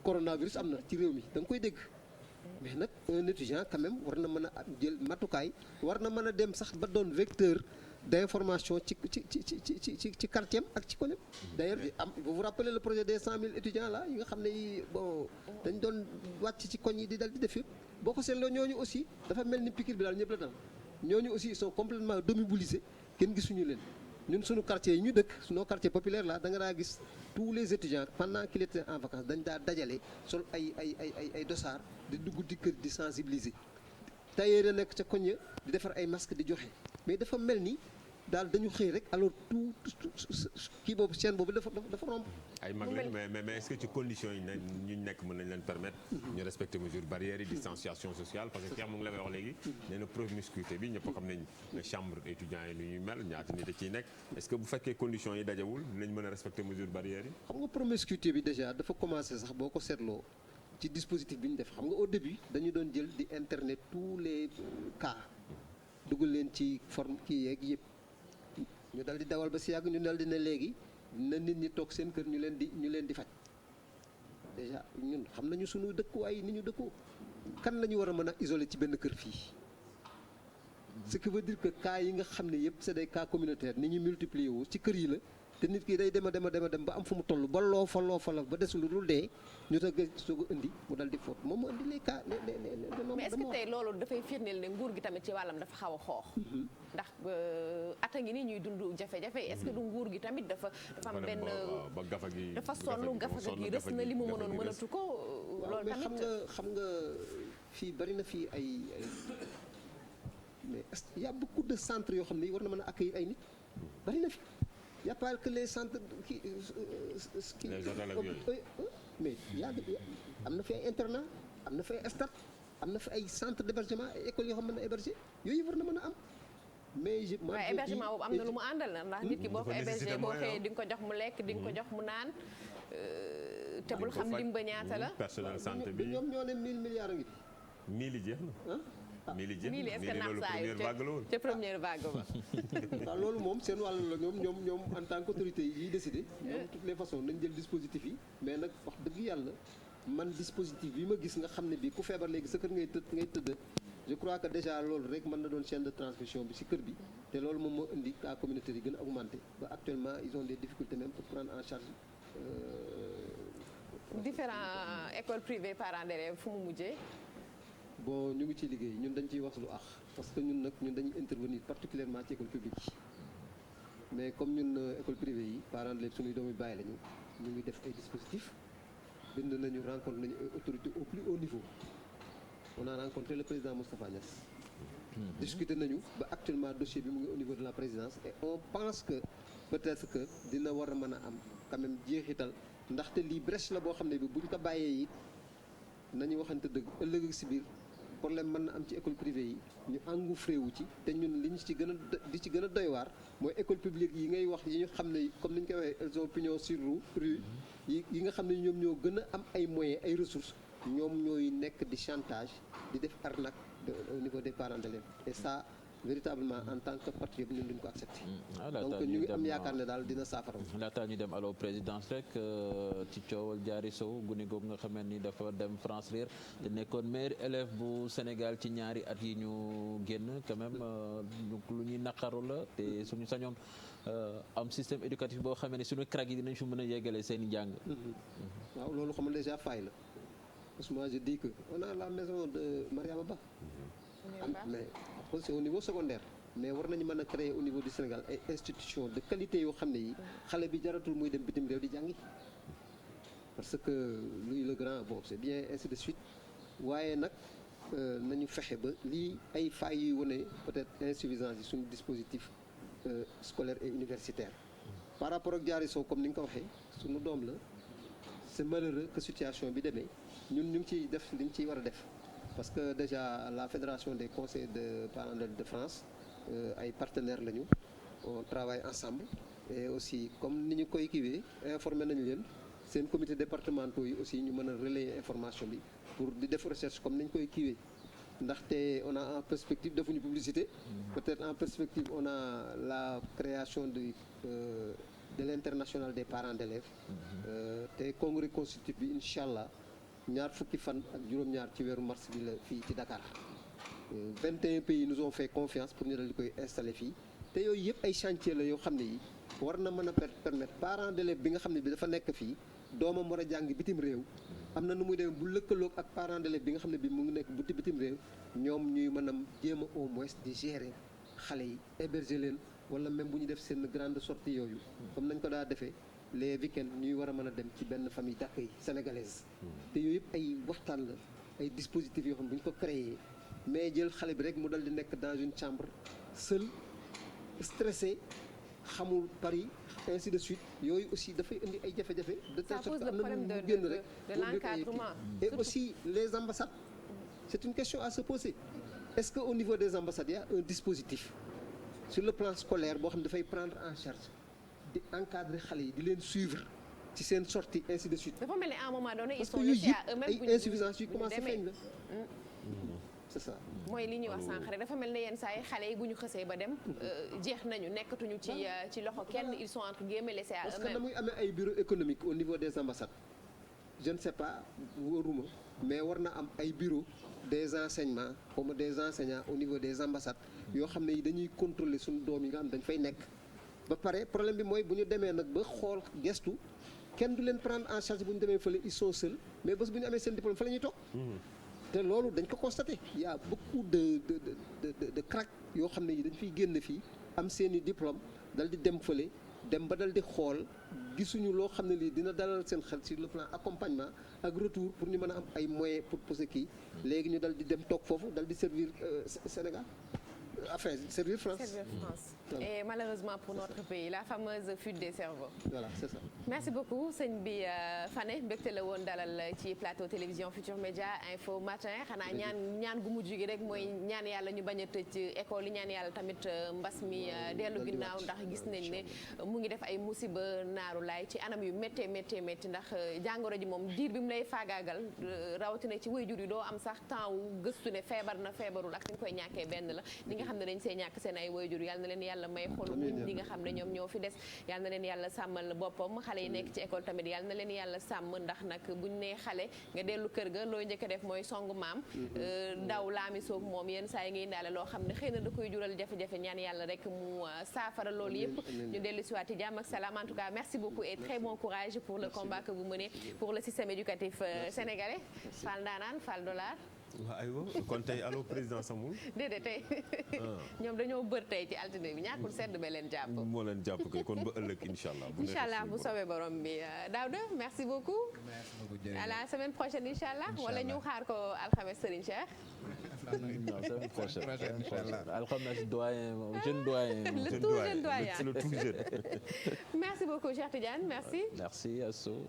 coronavirus am na ci réew mi da nga koy dégg mais nag un étudiant quand même war na mën a jël matukaay war na mën a dem sax ba doon vecteur d'information ci quartier am ak ci koñam d'ailleurs vous vous rappelez le projet des 100 000 étudiants là yi nga xam ne bon dañ doon wàcc ci koñ yi di dal di def yëpp boo ko seetloo ñooñu aussi dafa mel ni piqûre bi daal ñëpp la dal ñooñu aussi ils sont complètement domibolisés kenn gisuñu leen ñun suñu quartier yi ñu dëkk suñu quartier populaire là da nga daa gis tous les étudiants pendant qu'ils étaient en vacances dañ daa dajale sol ay dossard di dugg di kër di sensibiliser tailleur nekk ca koñ ya di defar ay masques di joxe mais dafa mel ni daal dañu xëy rek alors tout kii boobu chaîne boobu dafa romb. ay mag lañ mais est-ce que ci conditions yi ñu nekk mën nañ leen permettre. ñu respecter mesures barrières yi distanciation sociale parce que Cheikh mu ngi la koy wax léegi. nee na promiscuité bi ñëpp xam nañ ne chambre étudiants yi nu ñuy mel ñaata nit a ciy nekk est-ce que bu fekkee conditions yi dajawul dinañ mën a respecter mesures barrières yi. xam nga promiscuité bi déjà dafa commencé sax boo ko seetloo ci dispositif bi ñu def xam nga au début dañu doon jël di internet tous les cas dugal leen ci forme kii yeeg yëpp. ñu dal di dawal ba si yàgg ñu dal di ne léegi na nit ñi toog seen kër ñu leen di faj déjà ñun xam nañu suñu dëkkuwaay ni ñu dëkkoo kan la ñu war a mën a isoler ci benn kër fii ce qui veut dire que cas yi nga xam ne yëpp c'est des cas communautaires ni ñu multiplier wu ci kër yi la te nit ki day dem ba am fu mu toll ba loo fa la ba desul lu dul dee ñu tëgg soog a indi mu dal di fóot moom mu indi les cas mais est-ce que tey loolu dafay firndeel ne nguur gi tamit ci wàllam dafa xaw a xoox ndax ata ngi nii ñuy dund jafe-jafe est-ce que du nguur gi tamit dafa am benn dafa sonn gafa gi rës na li mu mënoon mënatu ko loolu tamit xam nga fii bari na fii ay mais il y a beaucoup de centres yoo xam ne war na mën a accueillir ay nit bari na fi y a pas que les centres qui mais am na fi ay internat am na fi ay stade am na fi ay centre d'hébergement ay écoles yoo xam ne héberger yooyu war na mën a am mais waaye hébergement boobu am na lu mu àndal na ndax nit ki boo ko héberger boo xëyee di nga ko jox mu lekk di nga ko jox mu naan te bul xam lim ba ñaata la personnel santé bi ñoom ñoo ne 1000 milliards a ngi 1000 yi jeex na mili est-ce que naaf saa yu ca première vague ba. waaw loolu moom seen wàll la ñoom en tant qu'autorité yi décidé ñoom de toutes les façons nañ jël dispositif yi mais nag wax dëgg yàlla man dispositif bi ma gis nga xam ne bii ku feebar léegi sa kër ngay tëdd je crois que déjà loolu rek mën na doon chaîne de transmission bi ci kër bi te loolu moom moo indi cas communautaire yi gën a augmenté ba actuellement ils ont des difficultés même pour prendre en charge. différents écoles privées parents d'élèves fu mu mujjee. bon ñu ngi ciy liggéey ñun dañ ciy wax lu ax parce que ñun dañuy intervenir particulièrement ci école publique yi mais comme ñun école privée yi parents d'élèves suñuy doomu bàyyi lañu ñu ngi def ay dispositifs bind nañu rencontre nañu ay autorités au plus haut niveau on a rencontré le président Moustapha Niasse discuter nañu ba actuellement dossier bi mu ngi au niveau de la présidence et on pense que peut-être que dina war a mën a am quand même jeexital ndaxte lii brèche la boo xam ne bi buñ ko bàyyee it nañu waxante dëgg ëllëg si biir problème mën na am ci école privée yi ñu engouffré wu ci te ñun li ñu ci gën a di ci gën a doy waar mooy école publique yi ngay wax yi ñu xam ne comme ni ñu koy waxee elles ont pignon sur rue yi nga xam ne ñoom ñoo gën a am ay moyens ay ressources ñoom ñooy nekk di chantage di def arnaque au niveau des parents d'élèves et ça véritablement en tant que patriote ñun duñ ko accepté. donc ñu ngi am yaakaar ne daal dina saafara. laataa ñu dem allo présidence rek ci coowal Diary Sow gune googu nga xamante ni dafa dem France réer te nekkoon meilleur élève bu Sénégal ci ñaari at yi ñu génn quand même lu ñuy naqaru la te suñu sañoon am système éducatif boo xamee ne suñu crack yi dinañ fi mën a yeggale seen i njàng. waaw loolu xam nga déjà faay la parce que moi je dis que on a la maison de Mariama Ba. mais après c'est au niveau secondaire mais war nañu mën a créer au niveau du Sénégal ay institutions de qualité yoo xam ne yi xale bi jaratul muy dem bitim réew di jàngi parce que lui le grand bon c'est bien ainsi de suite waaye nag nañu fexe ba lii ay failles yuy wane peut-être insuffisance yi suñu dispositif scolaire et universitaire par rapport ak Diary Sow comme ni nga ko waxee suñu doom la c'est malheureux que situation bi demee ñun ñu ngi ciy def li ñu ciy war a def parce que déjà la fédération des conseils de parents d'élèves de France ay partenaires lañu on travaille ensemble et aussi comme ni ñu koy kiiwee informé nañu leen seen comité départementaux yi aussi ñu mën a relayer information bi pour di def recherche comme ni ñu koy kiiwee ndaxte on a en perspective defuñu publicité peut-être en perspective on a la création de l'international des parents d'élèves te congrès constitutif bi incha allah ñaar fukki fan ak juróom-ñaar ci weeru mars bi la fii ci Dakar 21 pays nous ont fait confiance pour ñu dal di koy installer fii te yooyu yëpp ay chantier la yoo xam ne yi war na mën a permettre parents d'élèves bi nga xam ne bi dafa nekk fii doomam war a jàng bitim réew am na nu muy demee bu lëkkaloog ak parents d'élèves bi nga xam ne bi mu ngi nekk bu bitim réew ñoom ñuy mën a jéem a au moins di gérer xale yi héberger leen wala même bu ñu def seen grande sortie yooyu comme nañ ko daa defee les week-ends ñuy war a mën a dem ci benn famille d'accueil sénégalaise te yooyu yëpp ay waxtaan la ay dispositifs yoo xam ne bu ñu ko créé mais jël xale bi rek mu dal di nekk dans une chambre seul stressé xamul Paris ainsi de suite yooyu aussi dafay indi ay jafe-jafe de telle sorte que am na mu génn rek de l'encadrement et aussi les ambassades c'est une question à se poser est-ce que au niveau des ambassades il y a un dispositif sur le plan scolaire boo xam ne dafay prendre en charge di encadrer xale yi di leen suivre ci seen sortie ainsi de suite. dafa mel ni à un moment donné ils parce que sont yooyu laissés à eux-mêmes. yëpp ay insuffisances yu commencé feeñ la. c'est ça. mooy li ñuy wax sànq rek dafa mel ne yenn saa yi xale yi bu ñu xësee ba dem jeex nañu nekkatuñu ci loxo kenn ils sont entre guillemets laissés à eux-mêmes. parce que na muy amee ay bureaux économiques au niveau des ambassades je ne sais pas wóoruma mais war na am ay bureaux des enseignements comme des enseignants au niveau des ambassades yoo xam ne yi dañuy contrôler suñu doom yi nga xam dañ fay nekk. ba pare problème bi mooy bu ñu demee nag ba xool gestu kenn du leen prendre en charge bu ñu demee fële ils sont seuls mais bés bu ñu amee seen diplôme fa la ñuy toog. te loolu dañ ko constaté il y a beaucoup de crack yoo xam ne yi dañ fiy génn fii am seen i diplôme dal di dem fële dem ba dal di xool gisuñu loo xam ne lii dina dalal seen xel sur le plan accompagnement ak retour pour ñu mën a am ay moyens pour poser kii léegi ñu dal di dem toog foofu dal di servir Sénégal. Enfin, servir France. Servir France. Voilà. Et malheureusement pour notre pays, la fameuse fuite des cerveaux. Voilà, c'est ça. Merci beaucoup sëñ bi Fane mbégte la woon dalal ci plateau télévision Futur Média Info Matin xanaa ñaan gu mujj gi rek mooy ñaan yàlla ñu bañ a tëj école yi ñaan yàlla tamit mbas mi dellu ginnaaw ndax gis nañ ne mu ngi def ay musiba naaru laay ci anam yu méttee ndax jàngoro ji moom diir bi mu lay faagaagal rawatina ci waajur yi doo am sax temps wu gëstu ne feebar na feebarul ak suñ koy ñàkkee benn la ñi nga xam ne dañ see ñàkk seen ay waajur yàlla na leen yàlla may xolu muñ ñi nga xam ne ñoom ñoo fi des yàlla na leen yàlla sàmmal boppam xale yi nekk ci école tamit yàlla na leen yàlla sàmm ndax nag buñ nee xale nga dellu kër ga looy njëkk a def mooy songu maam daw laami soog moom yenn saa yi ngay indaale loo xam ne xëy na da koy jural jafe-jafe ñaan yàlla rek mu saafara loolu yëpp ñu dellu si waat ci jàmm ak salaam en tout cas merci beaucoup et très bon courage pour le combat que vous menez pour le système éducatif sénégalais Fall Ndaanaan Fall Dollar waaw aywa kon tey allo président Samoul. déedéet tey ñoom dañoo bër tey ci altine bi ñàkkul sedd ba leen jàpp. moo leen jàpp kay kon ba ëllëg incha allah. incha allah bu soobee borom bi Daouda merci beaucoup. à la semaine prochaine incha allah wala ñu xaar ko alxames Serigne Cheikh. non semaine prochaine. alxames doyen jeune doyen. le tout jeune doyen le tout jeune. merci beaucoup Cheikh Tidiane merci. merci Assou.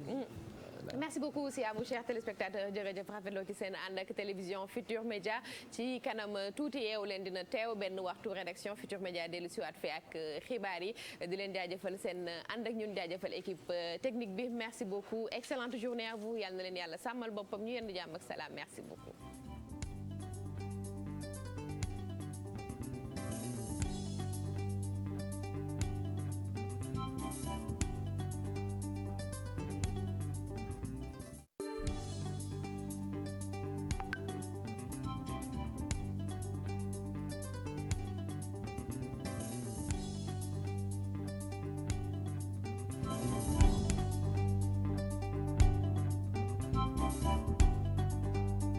merci beaucoup aussi à vous chers téléspectateurs jërëjëf rafetloo ci seen ànd ak télévision Futur Média ci kanam tuuti yeewu leen dina teew benn waxtu rédaction Futur Média dellu siwaat fi ak xibaar yi di leen jaajëfal seen ànd ak ñun jaajëfal équipe technique bi merci beaucoup excellente journée à vous yàlla na leen yàlla sàmmal boppam ñu yendu jàmm ak salaam merci beaucoup